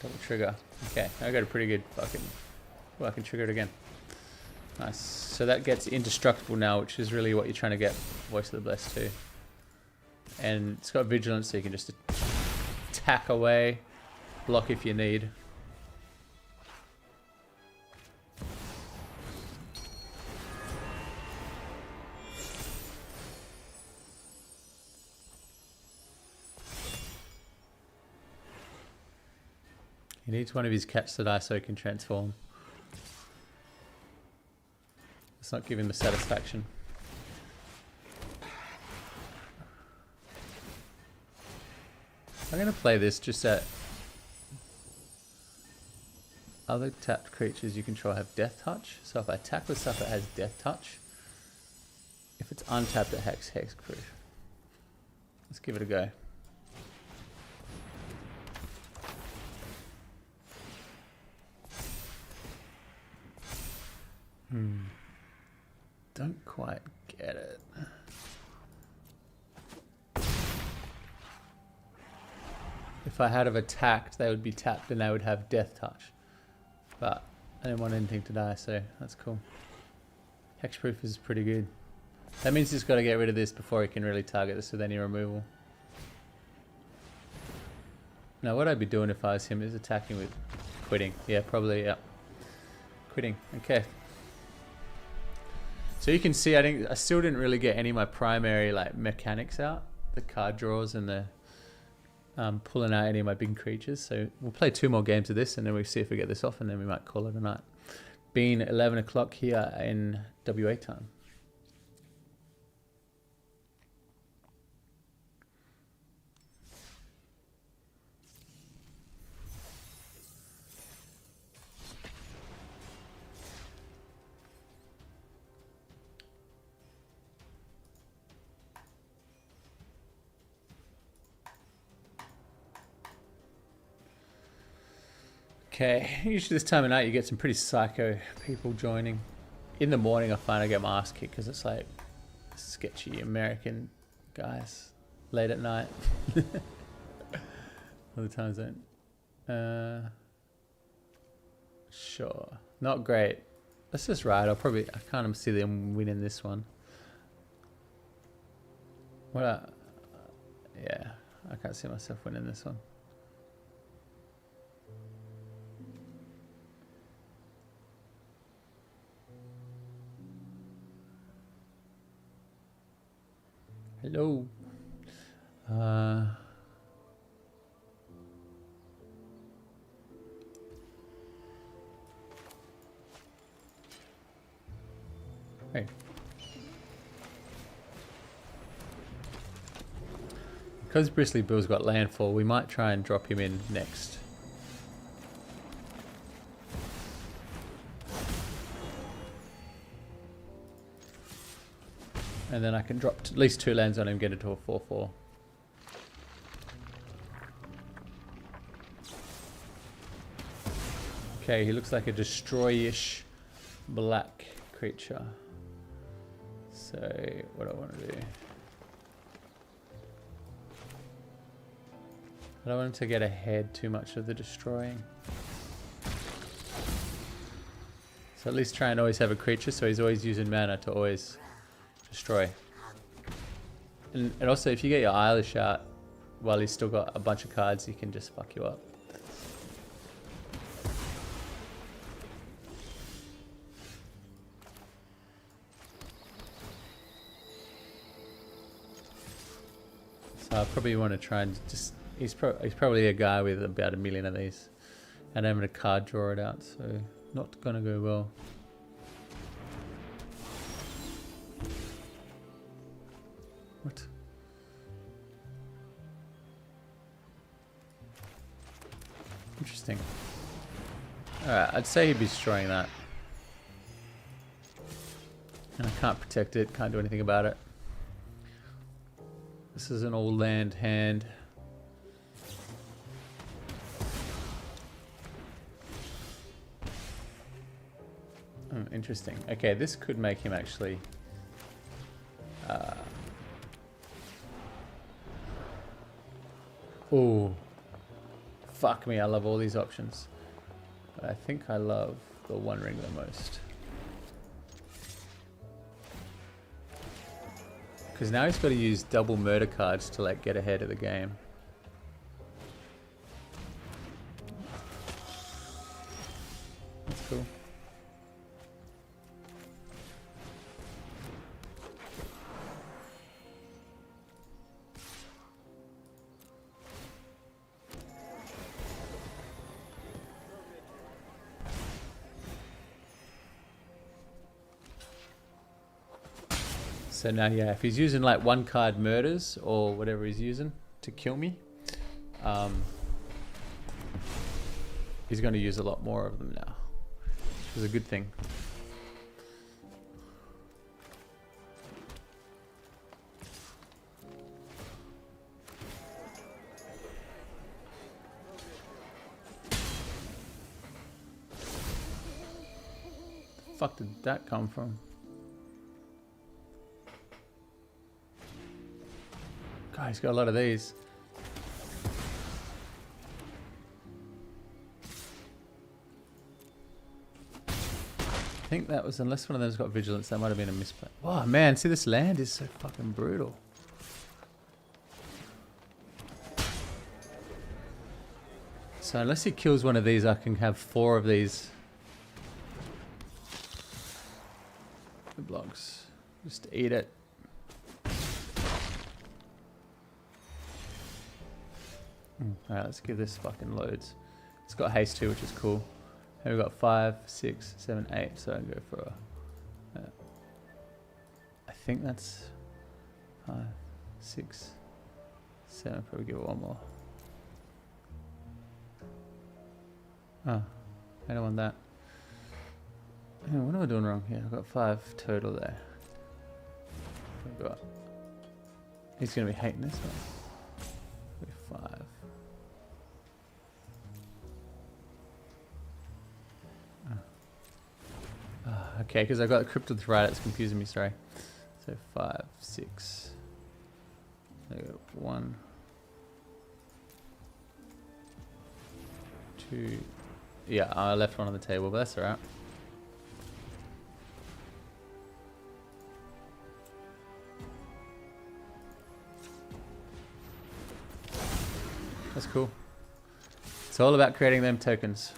Double trigger. Okay, I got a pretty good fucking... Well, I can trigger it again. Nice. So that gets indestructible now, which is really what you're trying to get Voice of the Blessed to. And it's got vigilance, so you can just attack away, block if you need. He needs one of his cats to die so he can transform. Let's not give him the satisfaction. I'm going to play this just at... Other tapped creatures you control have Death Touch. So if I attack with stuff that has Death Touch, if it's untapped it hacks Hexproof. Let's give it a go. Don't quite get it. If I had have attacked, they would be tapped and they would have Death Touch. But I didn't want anything to die, so that's cool. Hexproof is pretty good. That means he's got to get rid of this before he can really target this with any removal. Now what I'd be doing if I was him is attacking with quitting. Yeah, probably, yeah. Quitting, okay. So you can see I still didn't really get any of my primary like mechanics out. The card draws and the pulling out any of my big creatures. So we'll play 2 more games of this and then we'll see if we get this off and then we might call it a night. Being 11 o'clock here in WA time. Okay, usually this time of night you get some pretty psycho people joining. In the morning I find I get my ass kicked because it's like sketchy American guys late at night. Other times don't. Sure, not great. Let's just ride. I can't see them winning this one. Yeah, I can't see myself winning this one. Hello. Hey. Because Bristly Bill's got landfall, we might try and drop him in next. And then I can drop at least 2 lands on him, get it to a 4/4. Okay, he looks like a destroy-ish black creature. So, what do I want to do? I don't want him to get ahead too much of the destroying. So at least try and always have a creature, so he's always using mana to always destroy. And also, if you get your Eilish out while he's still got a bunch of cards, he can just fuck you up. So I probably want to try and just... He's probably a guy with about 1 million of these. And I'm going to card draw it out, so not going to go well. Interesting. Alright, I'd say he'd be destroying that. And I can't protect it, can't do anything about it. This is an all land hand. Interesting. Okay, this could make him actually... oh, fuck me, I love all these options. But I think I love the One Ring the most. Because now he's got to use double murder cards to like get ahead of the game. That's cool. So now, yeah, if he's using like one card murders or whatever he's using to kill me, he's going to use a lot more of them now, which is a good thing. The fuck did that come from? God, he's got a lot of these. I think that was, unless one of them's got vigilance, that might have been a misplay. Oh man, see, this land is so fucking brutal. So unless he kills one of these, I can have 4 of these. The blocks. Just eat it. Alright, let's give this fucking loads. It's got haste too, which is cool. And we've got 5, 6, 7, 8. So I can go for a... I think that's 5, 6, 7. Probably give it one more. Oh, I don't want that. Oh, what am I doing wrong here? I've got 5 total there. I've got... He's going to be hating this one. 5. Okay, because I've got Crypto Threat, it's confusing me, sorry. So 5, 6. There we go. 1, 2. Yeah, I left one on the table, but that's alright. That's cool. It's all about creating them tokens.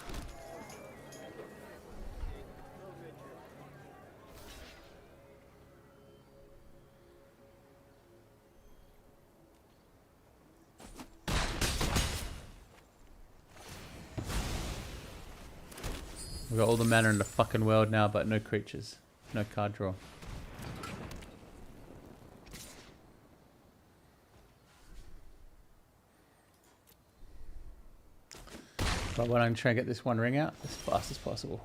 We've got all the mana in the fucking world now, but no creatures. No card draw. But why don't I try and get this one ring out as fast as possible.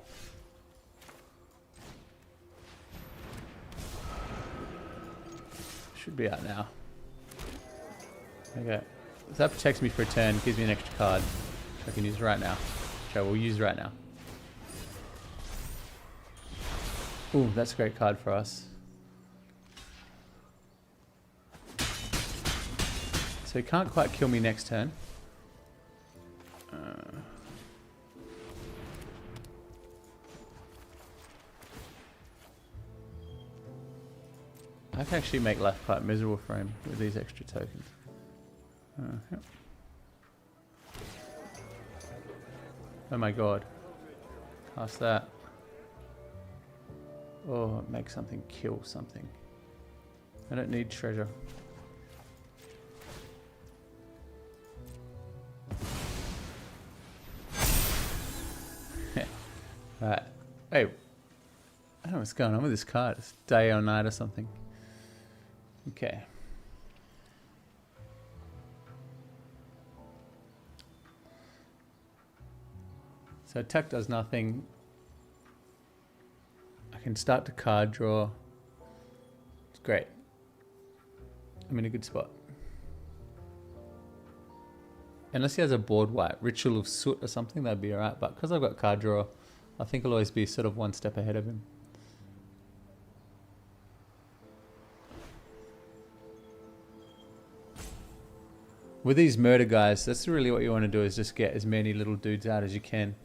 Should be out now. Okay. So that protects me for a turn, gives me an extra card, which I can use right now. Which I will use right now. Ooh, that's a great card for us. So he can't quite kill me next turn. I can actually make life quite miserable for him with these extra tokens. Yep. Oh my god. Cast that. Oh, make something kill something. I don't need treasure. Right. Hey. I don't know what's going on with this card. It's day or night or something. Okay. So attack does nothing. I can start to card draw. It's great. I'm in a good spot. Unless he has a board wipe, Ritual of Soot or something, that'd be alright. But because I've got card draw, I think I'll always be sort of one step ahead of him. With these murder guys, that's really what you want to do, is just get as many little dudes out as you can.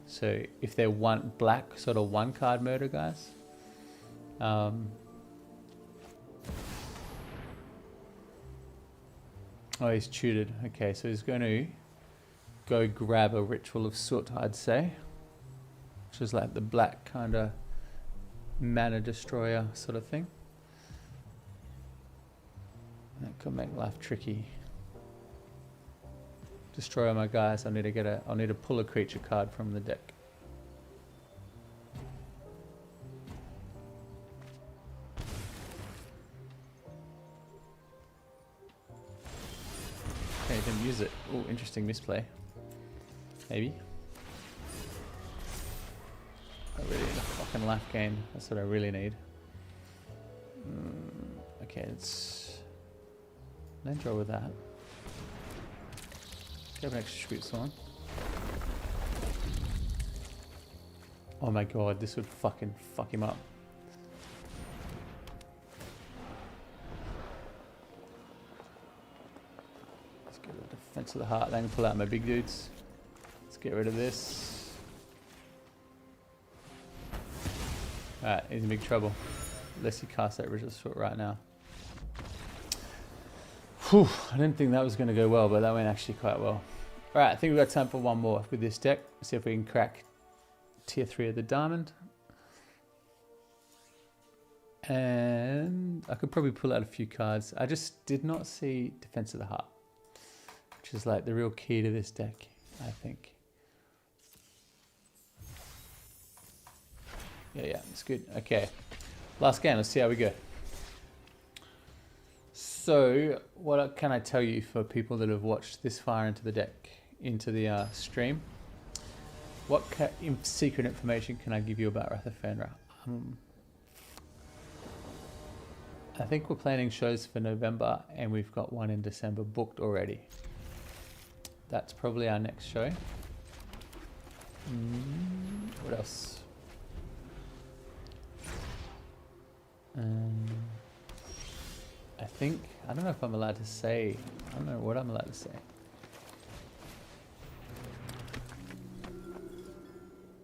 So if they're one black, sort of one card murder guys. Oh, he's tutored. Okay, so he's going to go grab a Ritual of Soot, I'd say. Which is like the black kind of mana destroyer sort of thing. That could make life tricky. Destroy all my guys. I need to pull a creature card from the deck. Okay, didn't use it. Oh, interesting misplay. Maybe. I really need a fucking life gain. That's what I really need. Okay, let's then draw with that. Have an extra sweet song. Oh my god, this would fucking fuck him up. Let's get rid of Defense of the Heart, then pull out my big dudes. Let's get rid of this. Alright, he's in big trouble. Unless he casts that Ritual Soot right now. Whew, I didn't think that was going to go well, but that went actually quite well. Alright, I think we've got time for one more with this deck. See if we can crack tier 3 of the diamond. And I could probably pull out a few cards. I just did not see Defense of the Heart, which is like the real key to this deck, I think. Yeah, it's good. Okay, last game. Let's see how we go. So, what can I tell you for people that have watched this far into the deck, into the stream? What secret information can I give you about Wrath of Fenrir? I think we're planning shows for November, and we've got one in December booked already. That's probably our next show. What else? I think, I don't know if I'm allowed to say, I don't know what I'm allowed to say.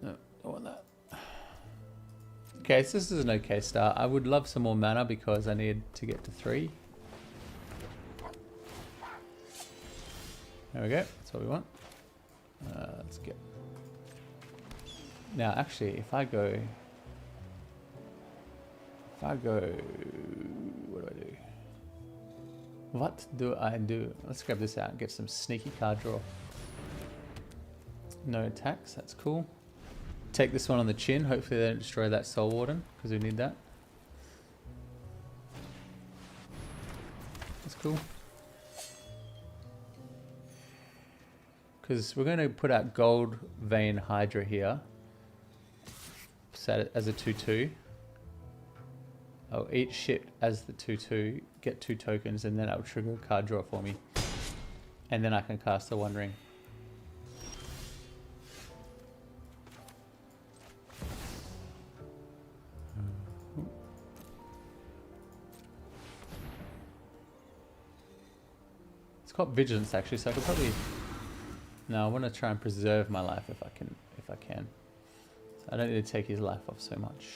No, don't want that. Okay, so this is an okay start. I would love some more mana because I need to get to 3. There we go, that's what we want. Let's get... Now actually, if I go... What do I do? What do I do? Let's grab this out and get some sneaky card draw. No attacks, that's cool. Take this one on the chin. Hopefully they don't destroy that Soul Warden, because we need that. That's cool. Because we're going to put out Gold Vein Hydra here. Set it as a 2/2. I'll eat shit as the 2/2, get 2 tokens, and then I'll trigger a card draw for me. And then I can cast the One Ring. It's got Vigilance actually, so I could probably... No, I want to try and preserve my life if I can. So I don't need to take his life off so much.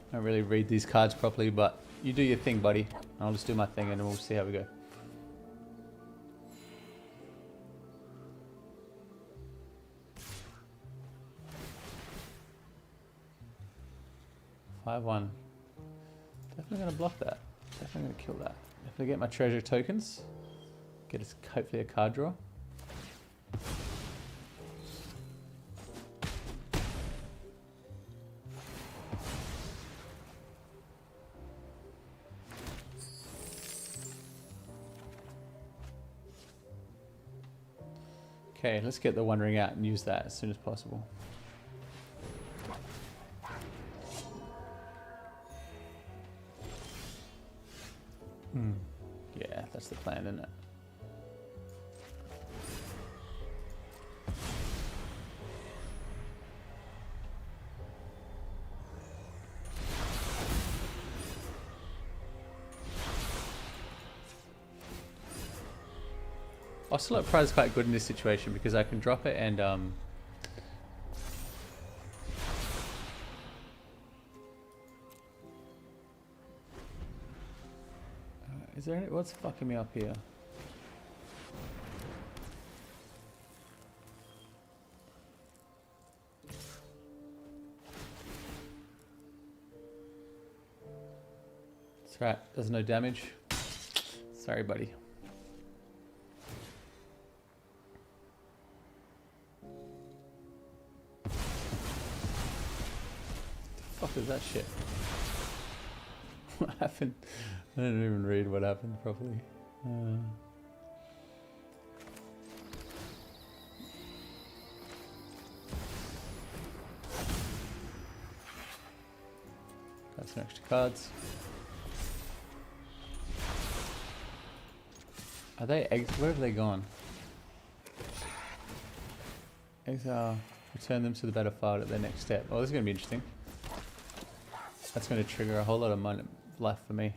I don't really read these cards properly, but you do your thing, buddy. I'll just do my thing and we'll see how we go. (5/1). Definitely going to block that. Definitely going to kill that. Definitely get my treasure tokens. Get us hopefully a card draw. Okay, let's get the One Ring out and use that as soon as possible. Yeah, that's the plan, isn't it? Ocelot Pride is quite good in this situation because I can drop it and is there any, what's fucking me up here? That's right, there's no damage. Sorry, buddy. What the fuck is that shit? What happened? I didn't even read what happened properly. Got some extra cards. Are they eggs? Where have they gone? Exile. Return them to the battlefield at their next step. Oh, this is going to be interesting. That's going to trigger a whole lot of money, life for me.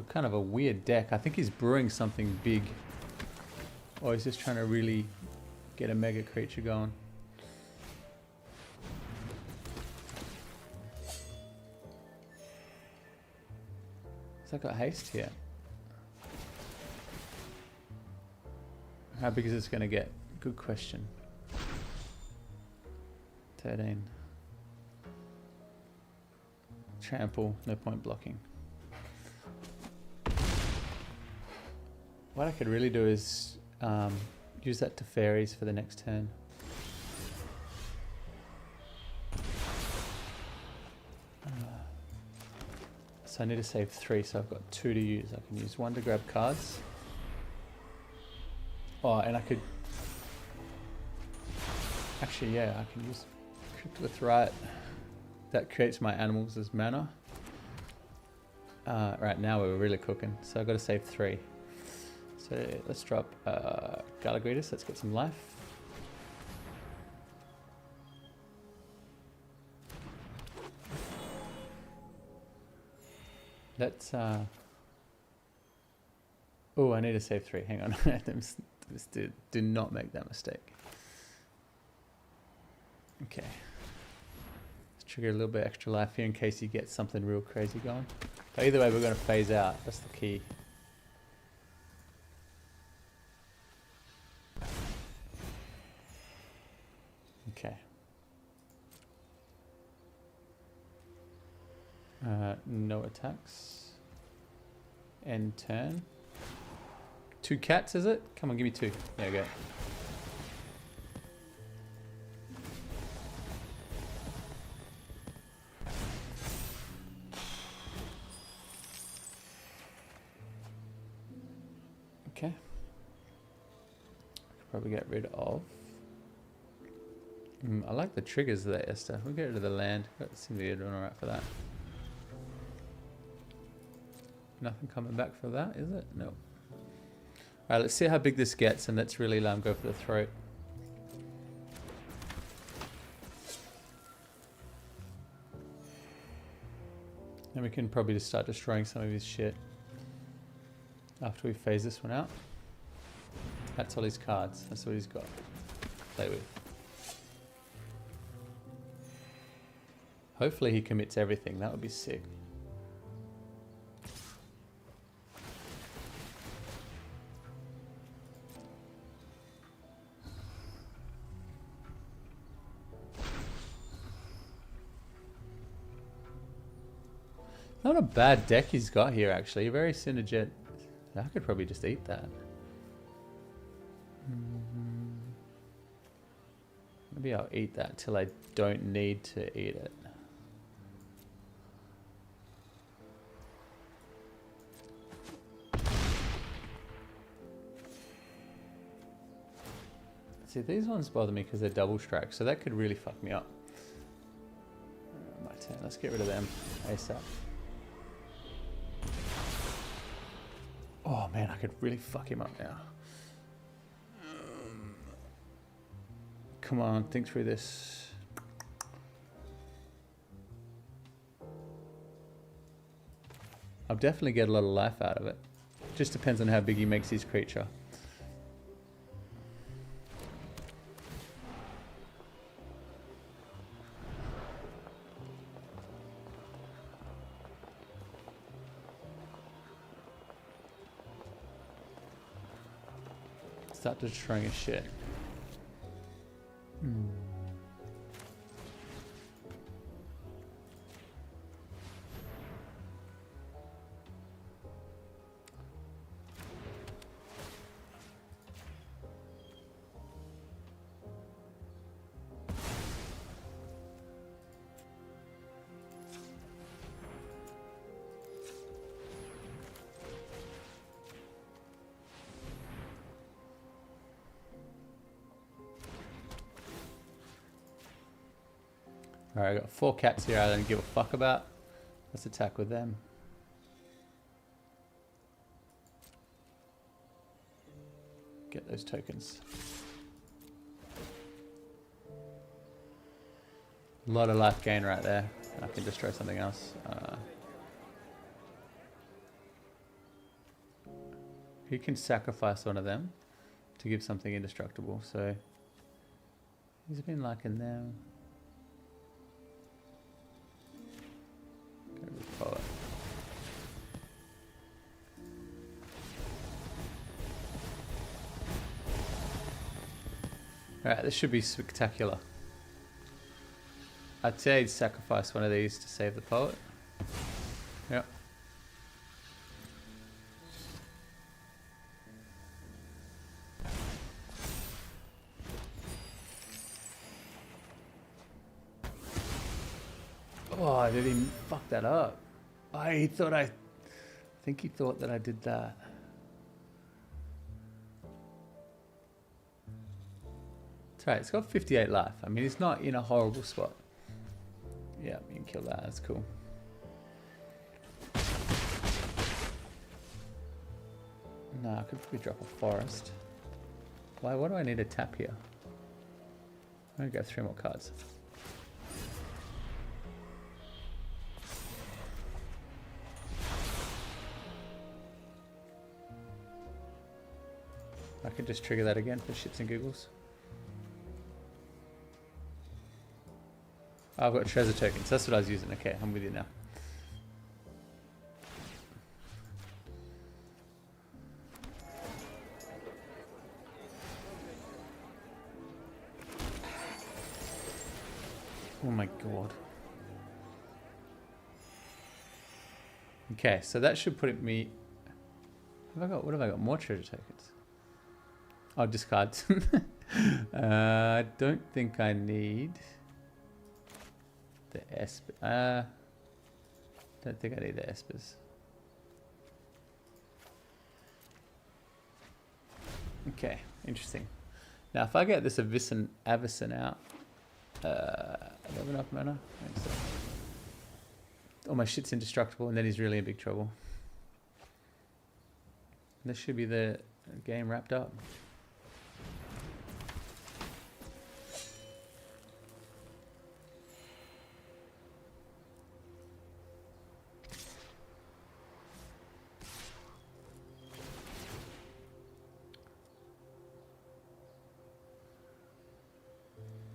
Kind of a weird deck. I think he's brewing something big. Or he's just trying to really get a mega creature going. Has that got haste here? How big is this going to get? Good question. 13. Trample, no point blocking. What I could really do is use that to fairies for the next turn. So I need to save 3, so I've got 2 to use. I can use 1 to grab cards. Oh, and I could... Actually, yeah, I can use Cryptolith Right. That creates my animals as mana. Right, now we're really cooking. So I've got to save 3. So let's drop Galagritus. Let's get some life. Let's... Oh, I need to save 3. Hang on. Do not make that mistake. Okay. Let's trigger a little bit extra life here in case you get something real crazy going. But either way, we're going to phase out. That's the key. Okay. No attacks. End turn. 2 cats, is it? Come on, give me 2. There we go. Okay. Could probably get rid of. I like the triggers there, Esther. We'll get rid of the land. Seems to be doing alright for that. Nothing coming back for that, is it? No. Alright, let's see how big this gets and let's really let him go for the throat. And we can probably just start destroying some of his shit after we phase this one out. That's all his cards. That's what he's got to play with. Hopefully he commits everything. That would be sick. Not a bad deck he's got here, actually. Very synergetic. I could probably just eat that. Maybe I'll eat that till I don't need to eat it. See, these ones bother me because they're double strike, so that could really fuck me up. My turn. Let's get rid of them ASAP. Oh man, I could really fuck him up now. Come on, think through this. I'll definitely get a lot of life out of it. Just depends on how big he makes his creature. Start destroying his shit. Alright, I got 4 cats here I don't give a fuck about. Let's attack with them. Get those tokens. A lot of life gain right there. I can destroy something else. He can sacrifice one of them to give something indestructible, so he's been liking them. Alright, this should be spectacular. I'd say I'd sacrifice one of these to save the poet. Yep. Oh, did he fuck that up? I think he thought that I did that. It's right, it's got 58 life. I mean, it's not in a horrible spot. Yeah, you can kill that, that's cool. No, I could probably drop a forest. Why, what do I need to tap here? I'm gonna go 3 more cards. I could just trigger that again for shits and giggles. Oh, I've got treasure tokens. That's what I was using. Okay, I'm with you now. Oh my god. Okay, so that should put me. What have I got? More treasure tokens. I'll discard. I don't think I need the Esper. Don't think I need the Espers. Okay, interesting. Now, if I get this Avison out, I have enough mana. Oh, my shit's indestructible, and then he's really in big trouble. This should be the game wrapped up.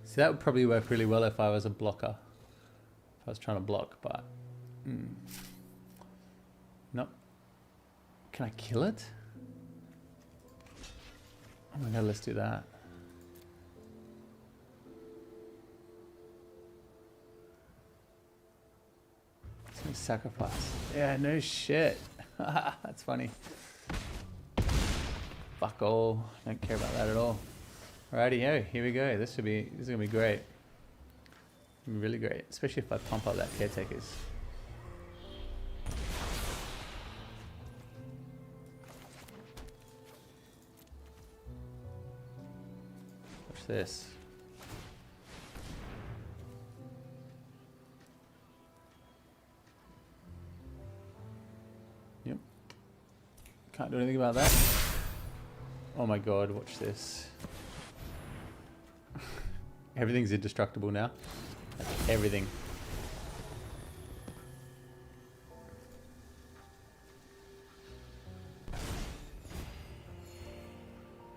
See, that would probably work really well if I was a blocker. If I was trying to block, but... Nope. Can I kill it? Oh my god, let's do that. It's gonna sacrifice. Yeah, no shit. That's funny. Fuck all. Don't care about that at all. Alrighty, here we go. This is gonna be great. Really great, especially if I pump up that caretakers. this? Yep. Can't do anything about that. Oh my god, watch this. Everything's indestructible now. Like everything.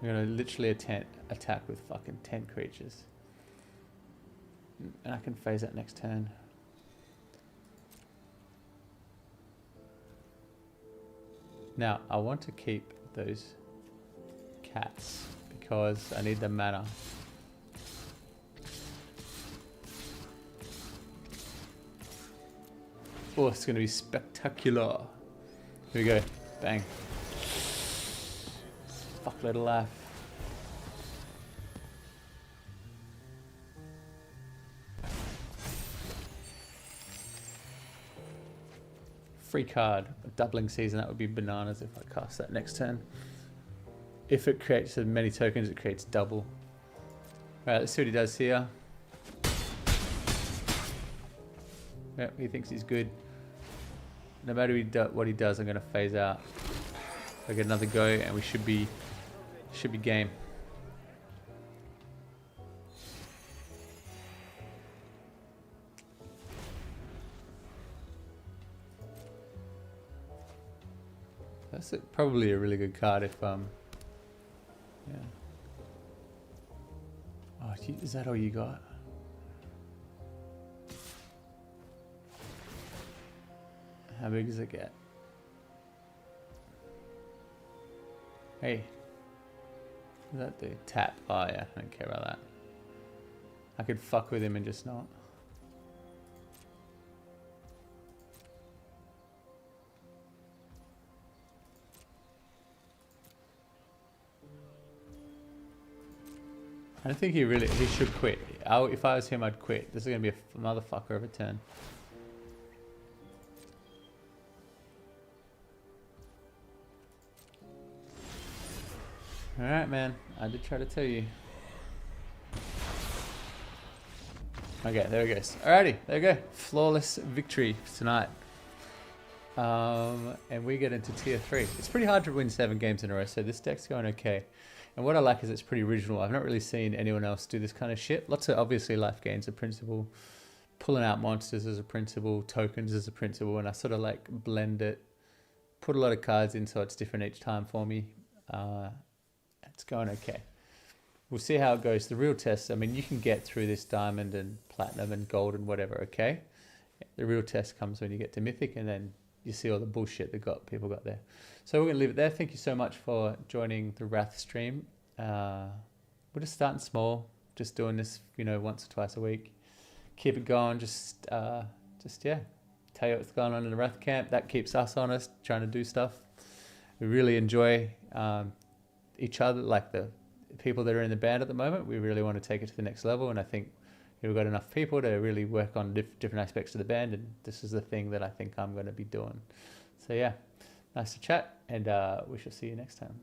We're gonna literally attack with fucking 10 creatures. And I can phase that next turn. Now, I want to keep those cats because I need the mana. Oh, it's gonna be spectacular. Here we go. Bang. Fuckload of life. Free card, a doubling season, that would be bananas if I cast that next turn. If it creates as many tokens, it creates double. Alright, let's see what he does here. Yep, he thinks he's good. No matter what he does, I'm going to phase out. I get another go, and we should be game. That's probably a really good card if yeah. Oh, is that all you got? How big does it get? Hey. Is that the tap? Oh yeah, I don't care about that. I could fuck with him and just not. I don't think he should quit. If I was him, I'd quit. This is going to be a motherfucker of a turn. Alright, man. I did try to tell you. Okay, there it goes. Alrighty, there we go. Flawless victory tonight. And we get into tier 3. It's pretty hard to win 7 games in a row, so this deck's going okay. And what I like is it's pretty original. I've not really seen anyone else do this kind of shit. Lots of, obviously, life gains are principle. Pulling out monsters as a principle. Tokens as a principle. And I sort of like blend it. Put a lot of cards in so it's different each time for me. It's going okay. We'll see how it goes. The real test, I mean, you can get through this diamond and platinum and gold and whatever, okay? The real test comes when you get to mythic and then you see all the bullshit that people got there. So we're going to leave it there. Thank you so much for joining the Wrath stream. We're just starting small, just doing this, once or twice a week. Keep it going. Just yeah, tell you what's going on in the Wrath camp. That keeps us honest, trying to do stuff. We really enjoy each other, like the people that are in the band at the moment. We really want to take it to the next level, and I think we've got enough people to really work on different aspects of the band, and this is the thing that I think I'm going to be doing. So yeah, nice to chat, and we shall see you next time.